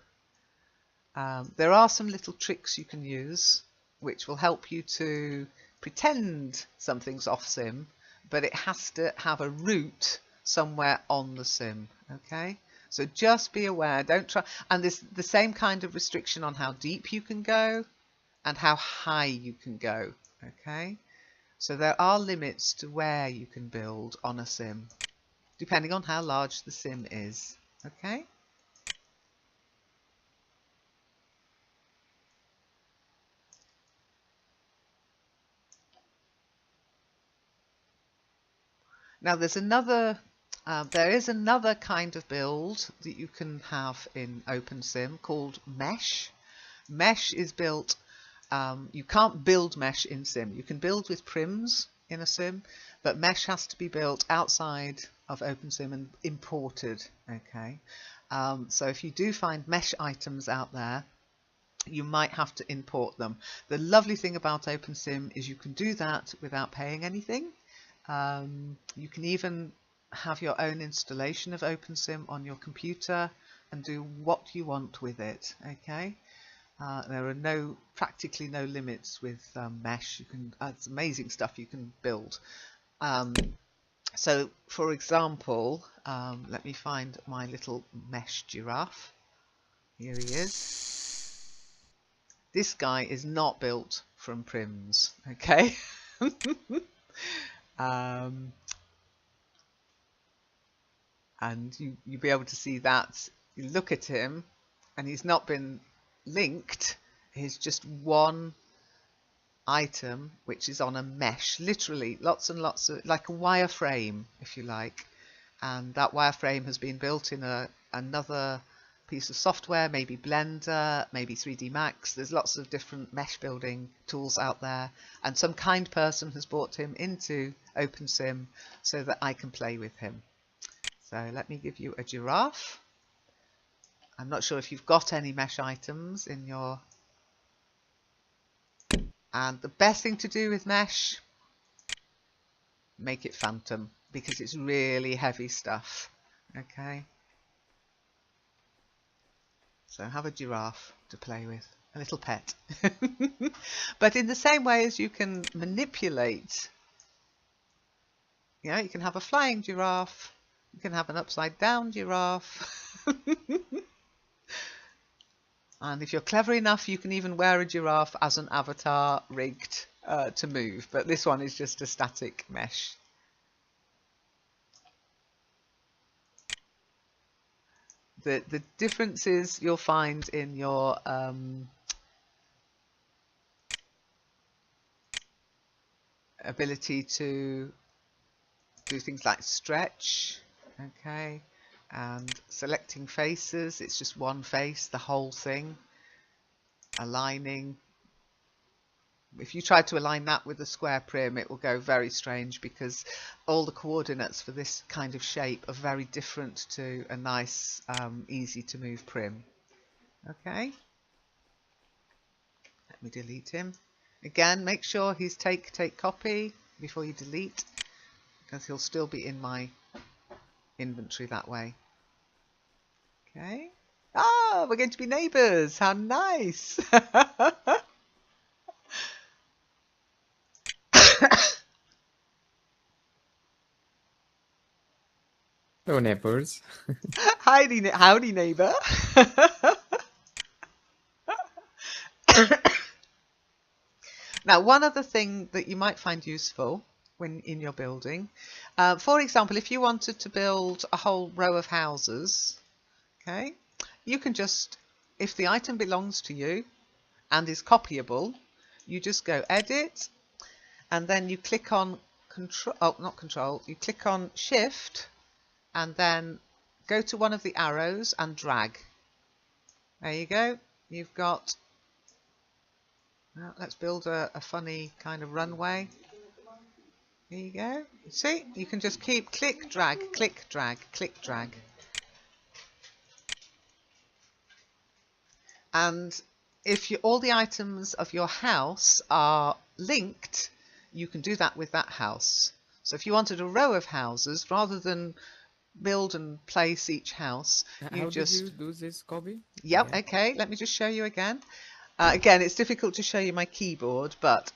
There are some little tricks you can use which will help you to pretend something's off sim, but it has to have a route somewhere on the sim, okay? So just be aware, don't try, and there's the same kind of restriction on how deep you can go and how high you can go, okay? So there are limits to where you can build on a sim, depending on how large the sim is, okay? Now there is another kind of build that you can have in OpenSim called Mesh. Mesh is built, you can't build Mesh in Sim. You can build with prims in a Sim, but Mesh has to be built outside of OpenSim and imported, okay? So if you do find Mesh items out there, you might have to import them. The lovely thing about OpenSim is you can do that without paying anything. You can even have your own installation of OpenSim on your computer and do what you want with it, okay? There are practically no limits with Mesh. It's amazing stuff you can build. So for example, let me find my little Mesh giraffe. Here he is. This guy is not built from prims, okay? And you'll be able to see that. You look at him and he's not been linked. He's just one item which is on a mesh, literally lots and lots of, like a wireframe if you like, and that wireframe has been built in another piece of software, maybe Blender, maybe 3D Max. There's lots of different mesh building tools out there, and some kind person has brought him into OpenSim so that I can play with him. So let me give you a giraffe. I'm not sure if you've got any mesh items in your... And the best thing to do with mesh, make it phantom, because it's really heavy stuff, okay? So have a giraffe to play with, a little pet. But in the same way as you can manipulate, you know, you can have a flying giraffe, you can have an upside down giraffe. And if you're clever enough, you can even wear a giraffe as an avatar rigged to move, but this one is just a static mesh. The differences you'll find in your ability to do things like stretch, okay, and selecting faces. It's just one face, the whole thing. Aligning. If you try to align that with the square prim, it will go very strange because all the coordinates for this kind of shape are very different to a nice, easy to move prim. Okay. Let me delete him. Again, make sure he's take copy before you delete, because he'll still be in my inventory that way. Okay. Ah, we're going to be neighbours. How nice. Hello, neighbors. Howdy, neighbour. Now, one other thing that you might find useful when in your building, for example, if you wanted to build a whole row of houses, okay, you can just, if the item belongs to you and is copyable, you just go edit, and then you click on you click on shift, and then go to one of the arrows and drag. There you go. You've got, well, let's build a funny kind of runway. There you go. See, you can just keep click, drag, click, drag, click, drag. And if all the items of your house are linked, you can do that with that house. So if you wanted a row of houses, rather than build and place each house, How did you do this copy? Yep, Yeah. okay, let me just show you again. Again, it's difficult to show you my keyboard, but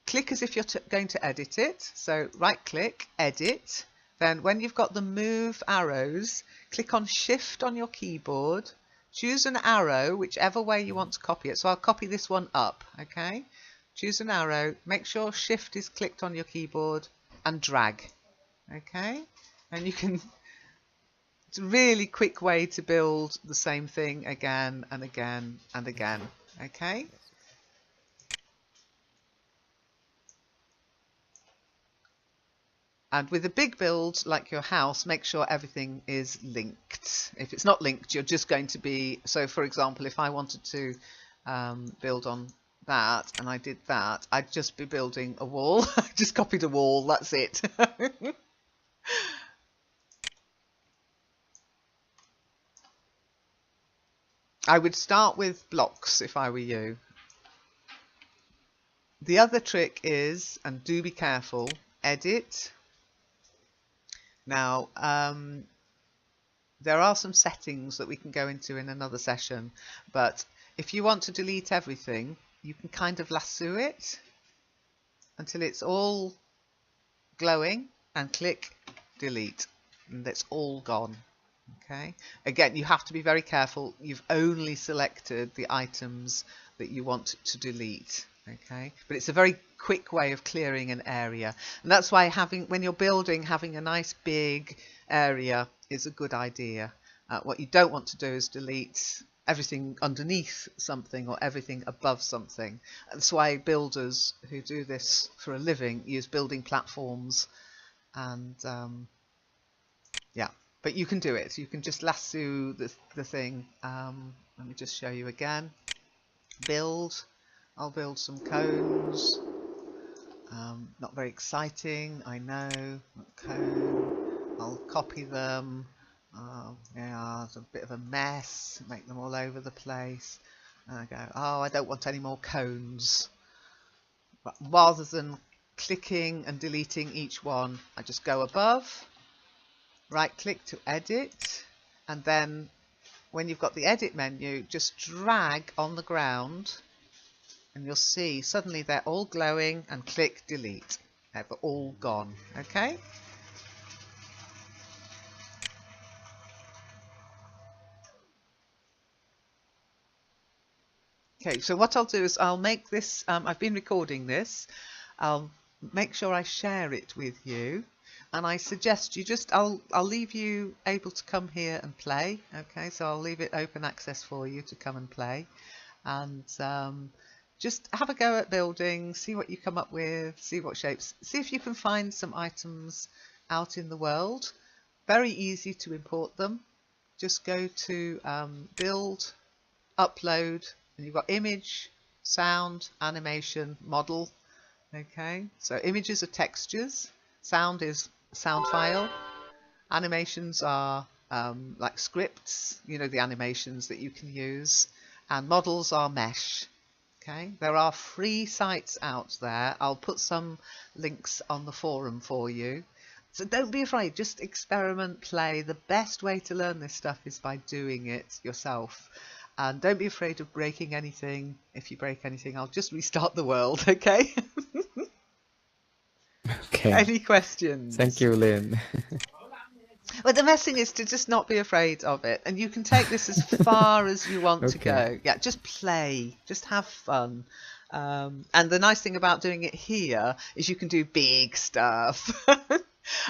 click as if you're going to edit it. So right click, edit. Then when you've got the move arrows, click on shift on your keyboard, choose an arrow, whichever way you want to copy it. So I'll copy this one up, okay? Choose an arrow, make sure shift is clicked on your keyboard, and drag, okay? And you can, it's a really quick way to build the same thing again and again and again, okay? And with a big build like your house, make sure everything is linked. If it's not linked, you're just going to be, so for example, if I wanted to build on that and I did that, I'd just be building a wall. I just copied a wall, that's it. I would start with blocks if I were you. The other trick is, and do be careful, edit. Now, there are some settings that we can go into in another session, but if you want to delete everything, you can kind of lasso it until it's all glowing and click delete, and it's all gone. Okay. Again, you have to be very careful. You've only selected the items that you want to delete. Okay, but it's a very quick way of clearing an area, and that's why when you're building, having a nice big area is a good idea. What you don't want to do is delete everything underneath something or everything above something. That's why builders who do this for a living use building platforms, and yeah, but you can do it. You can just lasso the thing. Let me just show you again. Build. I'll build some cones. Not very exciting, I know. Cone. I'll copy them. Yeah, it's a bit of a mess. Make them all over the place. And I go, oh, I don't want any more cones. But rather than clicking and deleting each one, I just go above, right click to edit, and then when you've got the edit menu, just drag on the ground, and you'll see suddenly they're all glowing, and click delete. They're all gone. Okay. Okay, so what I'll do is I'll make this, I've been recording this, I'll make sure I share it with you, and I suggest you just, I'll leave you able to come here and play, okay, so I'll leave it open access for you to come and play, and just have a go at building, see what you come up with, see what shapes, see if you can find some items out in the world. Very easy to import them. Just go to build, upload, and you've got image, sound, animation, model. Okay, so images are textures, sound is sound file, animations are like scripts, you know, the animations that you can use, and models are mesh. Okay, there are free sites out there. I'll put some links on the forum for you. So don't be afraid, just experiment, play. The best way to learn this stuff is by doing it yourself. And don't be afraid of breaking anything. If you break anything, I'll just restart the world, okay? Okay. Any questions? Thank you, Lynn. Well, the best thing is to just not be afraid of it. And you can take this as far as you want to go. Yeah, just play. Just have fun. And the nice thing about doing it here is you can do big stuff.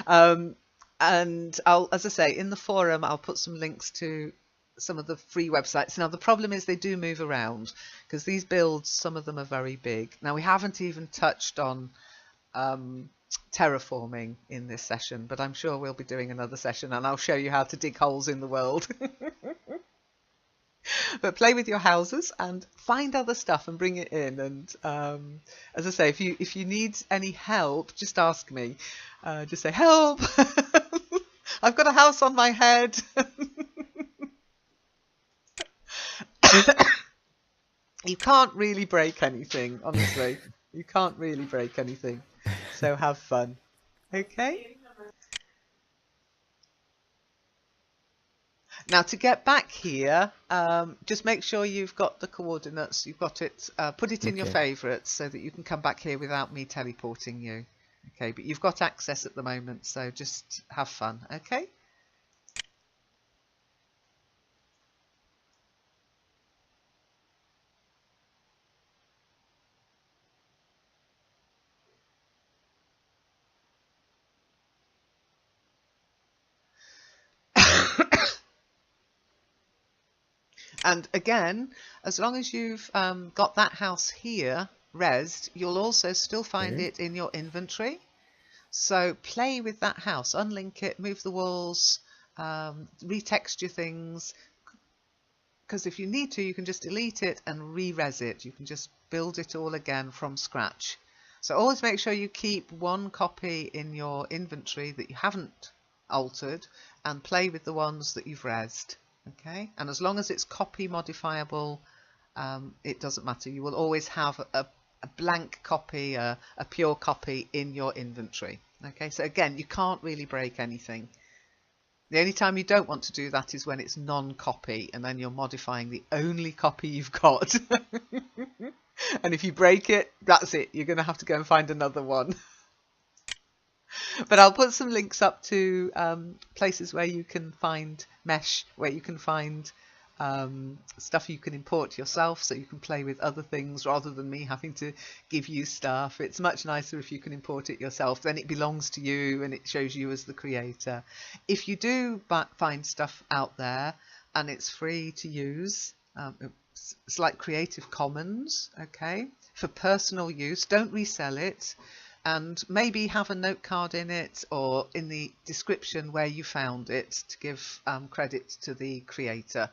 And I'll, as I say, in the forum, I'll put some links to some of the free websites. Now, the problem is they do move around because these builds, some of them are very big. Now, we haven't even touched on terraforming in this session, but I'm sure we'll be doing another session and I'll show you how to dig holes in the world. But play with your houses and find other stuff and bring it in. And as I say, if you need any help, just ask me. Just say, help! I've got a house on my head. You can't really break anything, honestly. You can't really break anything. So have fun. Okay? Now to get back here, just make sure you've got the coordinates, you've got it, put it in your favourites so that you can come back here without me teleporting you. Okay, but you've got access at the moment, so just have fun, okay? And again, as long as you've got that house here resed, you'll also still find it in your inventory. So play with that house, unlink it, move the walls, retexture things, because if you need to, you can just delete it and re-res it. You can just build it all again from scratch. So always make sure you keep one copy in your inventory that you haven't altered and play with the ones that you've resed. Okay, and as long as it's copy modifiable, it doesn't matter. You will always have a blank copy, a pure copy in your inventory. Okay, so again, you can't really break anything. The only time you don't want to do that is when it's non-copy, and then you're modifying the only copy you've got. And if you break it, that's it. You're going to have to go and find another one. But I'll put some links up to places where you can find mesh, where you can find stuff you can import yourself so you can play with other things rather than me having to give you stuff. It's much nicer if you can import it yourself, then it belongs to you and it shows you as the creator. If you do find stuff out there and it's free to use, it's like Creative Commons, okay, for personal use, don't resell it. And maybe have a note card in it or in the description where you found it to give credit to the creator.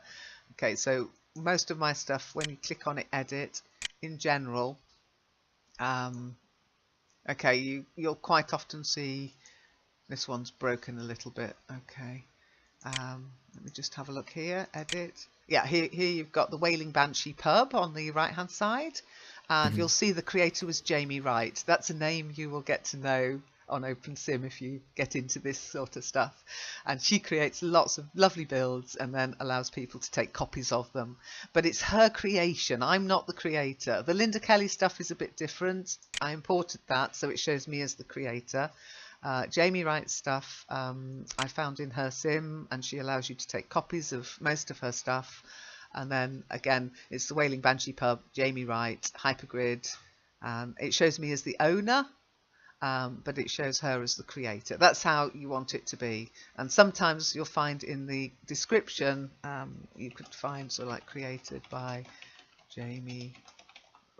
Okay, so most of my stuff, when you click on it, edit, in general, okay, you'll quite often see this one's broken a little bit. Okay, let me just have a look here, edit. Yeah, here you've got the Wailing Banshee pub on the right hand side. And you'll see the creator was Jamie Wright. That's a name you will get to know on Open Sim if you get into this sort of stuff. And she creates lots of lovely builds and then allows people to take copies of them. But it's her creation. I'm not the creator. The Linda Kelly stuff is a bit different. I imported that so it shows me as the creator. Jamie Wright's stuff I found in her sim, and she allows you to take copies of most of her stuff. And then again, it's the Wailing Banshee Pub, Jamie Wright, Hypergrid. It shows me as the owner, but it shows her as the creator. That's how you want it to be. And sometimes you'll find in the description, you could find sort of like created by Jamie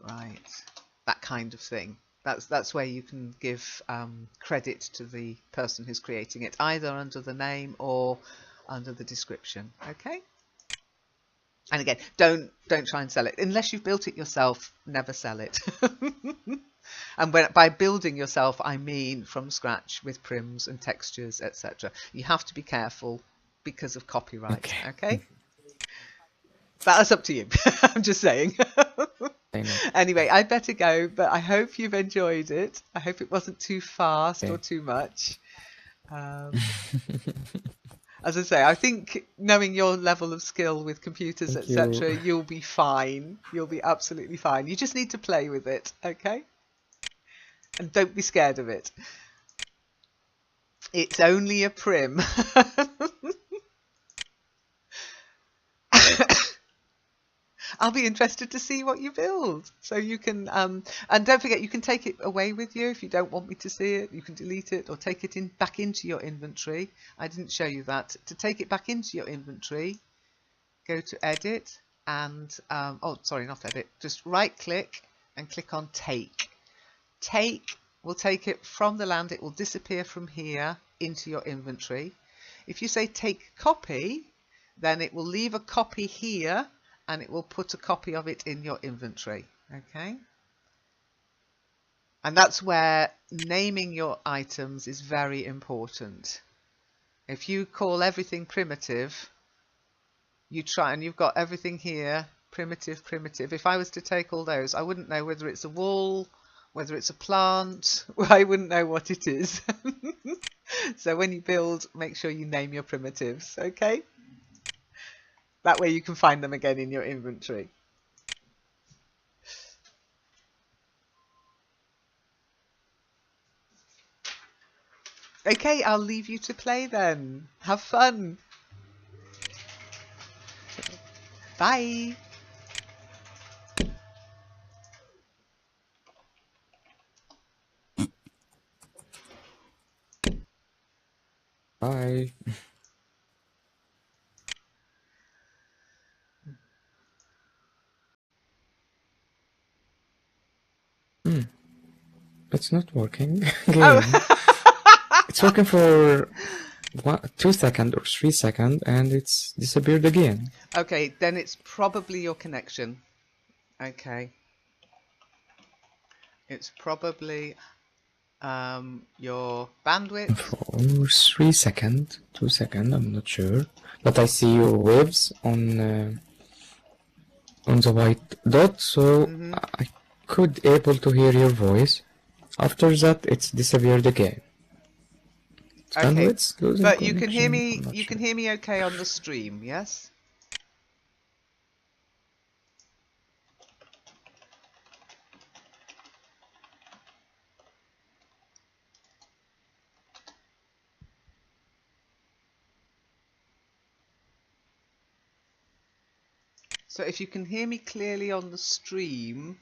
Wright, that kind of thing. That's where you can give credit to the person who's creating it, either under the name or under the description. Okay. And again, don't try and sell it unless you've built it yourself. Never sell it. And by building yourself, I mean from scratch with prims and textures, etc. You have to be careful because of copyright. Okay. That's up to you. I'm just saying. Anyway, I'd better go, but I hope you've enjoyed it. I hope it wasn't too fast or too much. As I say, I think knowing your level of skill with computers, etc., you'll be fine. You'll be absolutely fine. You just need to play with it, okay? And don't be scared of it. It's only a prim. I'll be interested to see what you build. So you can, and don't forget, you can take it away with you if you don't want me to see it. You can delete it or take it back into your inventory. I didn't show you that. To take it back into your inventory, go to Edit and, oh, sorry, not Edit. Just right click and click on Take. Take will take it from the land. It will disappear from here into your inventory. If you say Take Copy, then it will leave a copy here and it will put a copy of it in your inventory. Okay. And that's where naming your items is very important. If you call everything primitive, you try and you've got everything here, primitive, primitive. If I was to take all those, I wouldn't know whether it's a wall, whether it's a plant. I wouldn't know what it is. So when you build, make sure you name your primitives, okay? That way you can find them again in your inventory. Okay, I'll leave you to play then. Have fun. Bye. Bye. It's not working again. Oh. It's working for 2 seconds or 3 seconds and it's disappeared again. Okay, then it's probably your connection. Okay. It's probably your bandwidth. For 3 seconds, 2 seconds, I'm not sure. But I see your waves on the white dot, so I could able to hear your voice. After that, it's disappeared again. Okay, but you can hear me. You can hear me okay on the stream, yes? So if you can hear me clearly on the stream,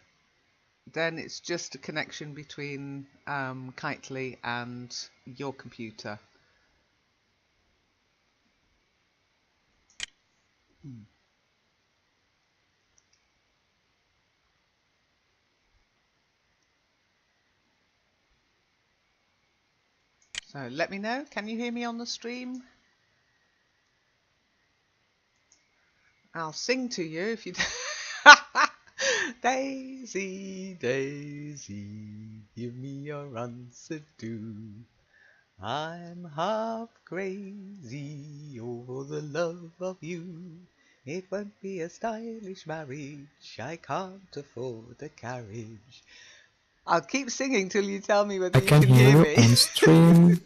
then it's just a connection between Kitely and your computer. So let me know. Can you hear me on the stream? I'll sing to you if you. Daisy, Daisy, give me your answer too. I'm half crazy over the love of you. It won't be a stylish marriage. I can't afford a carriage. I'll keep singing till you tell me whether you can hear me. On stream.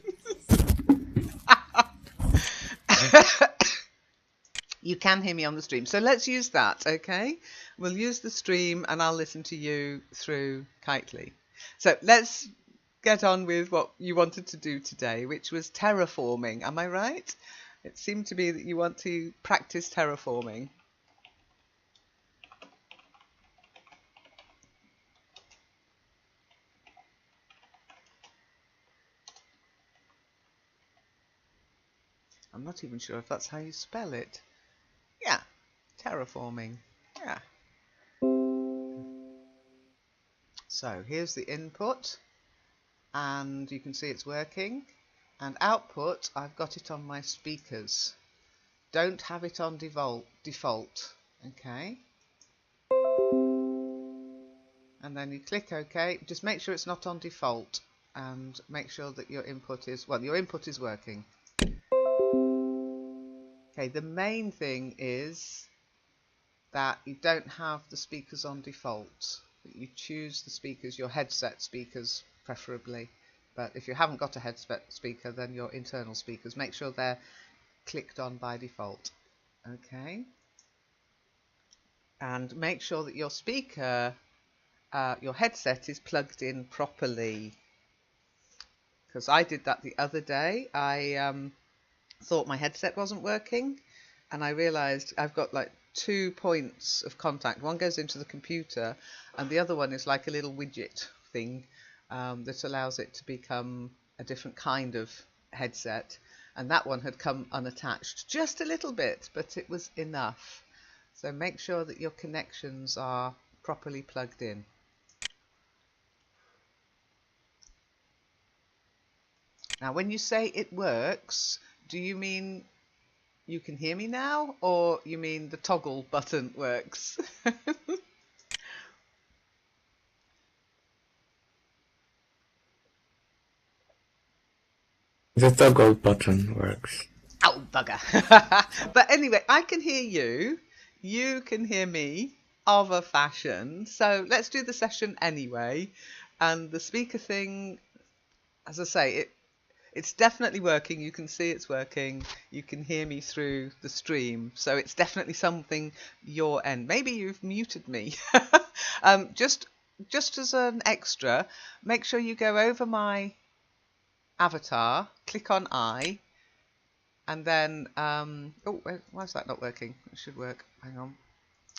You can hear me on the stream. So let's use that, okay? We'll use the stream and I'll listen to you through Kitely. So let's get on with what you wanted to do today, which was terraforming. Am I right? It seemed to be that you want to practice terraforming. I'm not even sure if that's how you spell it. Yeah, terraforming. Yeah. So here's the input, and you can see it's working. And output, I've got it on my speakers. Don't have it on default. Okay. And then you click OK. Just make sure it's not on default, and make sure that your input is, well, your input is working. Okay, the main thing is that you don't have the speakers on default. You choose the speakers, your headset speakers preferably. But if you haven't got a headset speaker, then your internal speakers. Make sure they're clicked on by default. Okay. And make sure that your speaker, your headset is plugged in properly. Because I did that the other day. I thought my headset wasn't working, and I realized I've got like 2 points of contact. One goes into the computer, and the other one is like a little widget thing that allows it to become a different kind of headset. And that one had come unattached just a little bit, but it was enough. So make sure that your connections are properly plugged in. Now, when you say it works, do you mean you can hear me now, or you mean the toggle button works? The toggle button works. Oh, bugger. But anyway, I can hear you. You can hear me of a fashion. So let's do the session anyway. And the speaker thing, as I say, it's definitely working. You can see it's working. You can hear me through the stream. So it's definitely something your end. Maybe you've muted me. Just as an extra, make sure you go over my avatar, click on I, and then, oh, why is that not working? It should work. Hang on.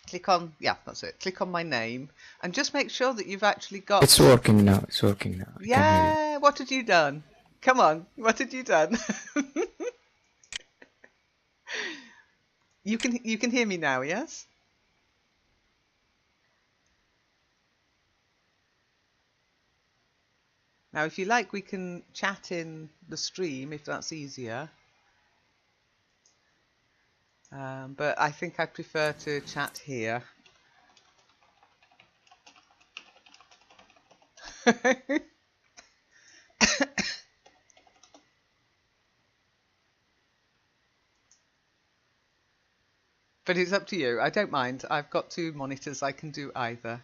Click on, yeah, that's it. Click on my name, and just make sure that you've actually got... It's working now. It's working now. I can hear you. Yeah, what had you done? Come on, what had you done? You can hear me now, yes? Now, if you like, we can chat in the stream if that's easier. But I think I prefer to chat here. But it's up to you. I don't mind. I've got 2 monitors. I can do either.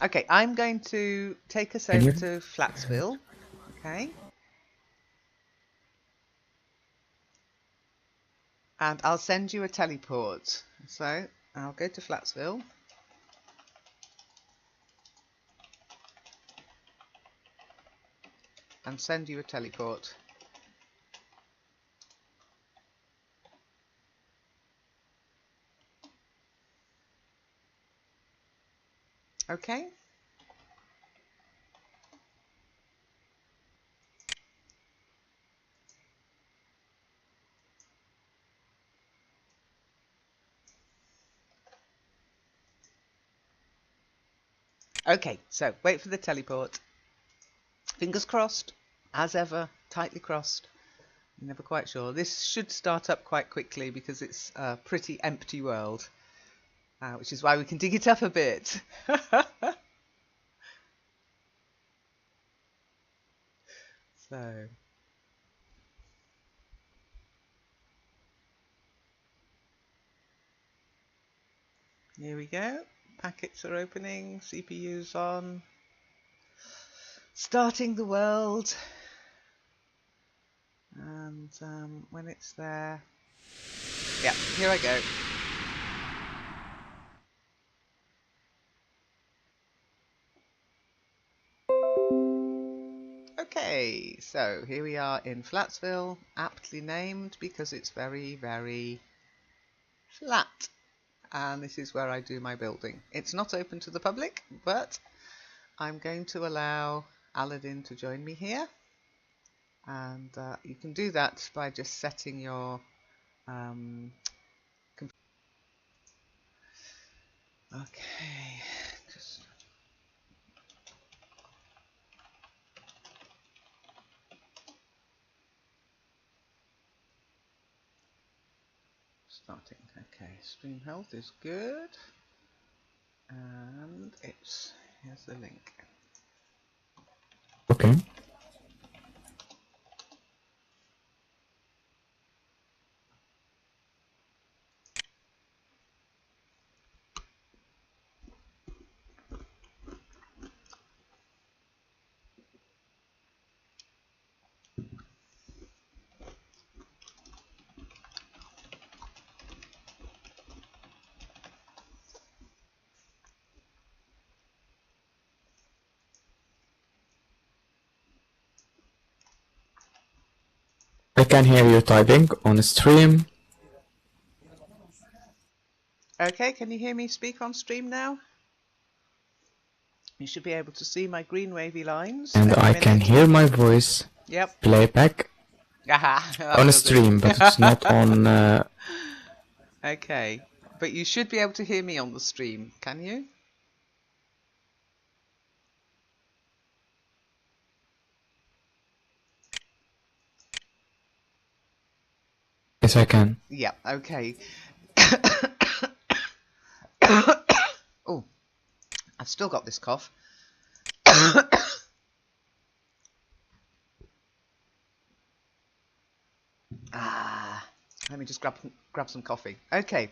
Okay, I'm going to take us over to Flatsville. Okay. And I'll send you a teleport. So I'll go to Flatsville. And send you a teleport. Okay. Okay, so wait for the teleport. Fingers crossed, as ever, tightly crossed. I'm never quite sure. This should start up quite quickly because it's a pretty empty world, which is why we can dig it up a bit. So, here we go. Packets are opening, CPU's on. Starting the world. And when it's there, yeah, here I go. Okay, so here we are in Flatsville, aptly named because it's very, very flat. And this is where I do my building. It's not open to the public, but I'm going to allow Aladdin to join me here. and you can do that by just setting your okay, just starting. Okay, stream health is good, and here's the link. Okay. I can hear you typing on stream. Okay, can you hear me speak on stream now? You should be able to see my green wavy lines. And I can hear my voice. Yep. Playback on stream, but it's not on. Okay, but you should be able to hear me on the stream, can you? Yes, I can. Yeah, okay. Oh, I've still got this cough. Let me just grab some coffee. Okay,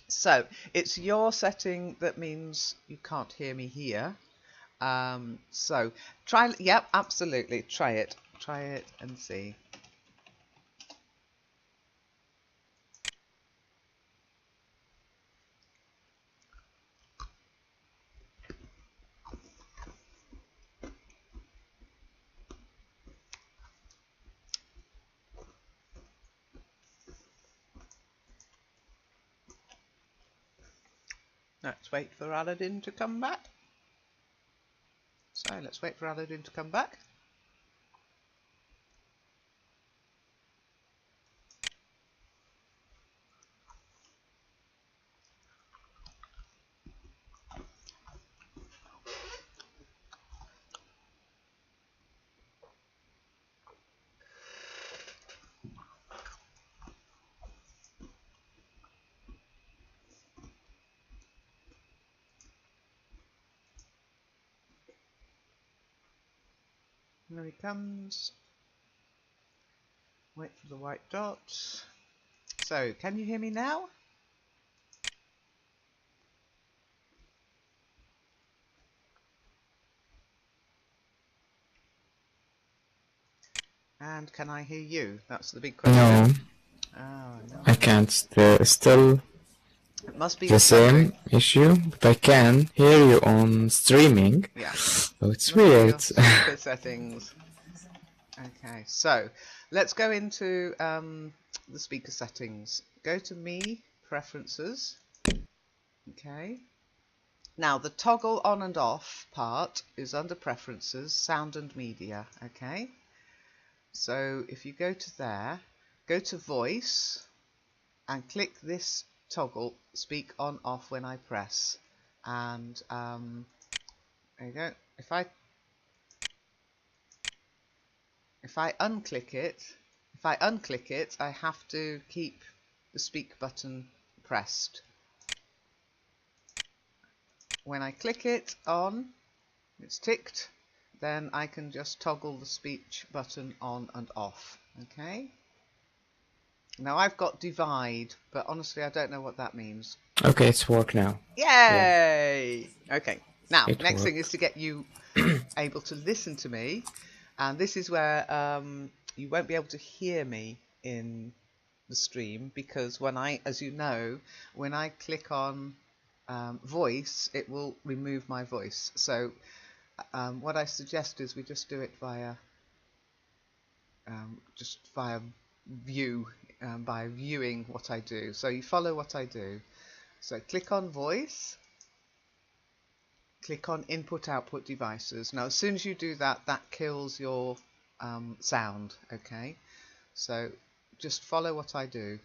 so it's your setting that means you can't hear me here. So try. Yep, absolutely. Try it and see. Let's wait for Aladdin to come back. So let's wait for Aladdin to come back. Here he comes. Wait for the white dot. So, can you hear me now? And can I hear you? That's the big question. No. Oh, no. I can't. Still It must be the same issue, but I can hear you on streaming. Yeah. Oh, it's weird. Speaker settings. Okay, so let's go into the speaker settings. Go to Me, Preferences. Okay. Now the toggle on and off part is under Preferences, Sound and Media. Okay. So if you go to there, go to Voice and click this toggle, Speak on off when I press, and there you go. If I unclick it, I have to keep the speak button pressed. When I click it on, it's ticked, then I can just toggle the speech button on and off. Okay. Now I've got divide, but honestly I don't know what that means. Okay, it's work now. Yay! Yeah. Okay. Now, next thing worked. is to get you able to listen to me, and this is where you won't be able to hear me in the stream, because when as you know, when I click on voice, it will remove my voice. So what I suggest is we just do it via view, by viewing what I do. So you follow what I do. So click on voice, click on input output devices. Now as soon as you do that, that kills your sound. Okay, so just follow what I do.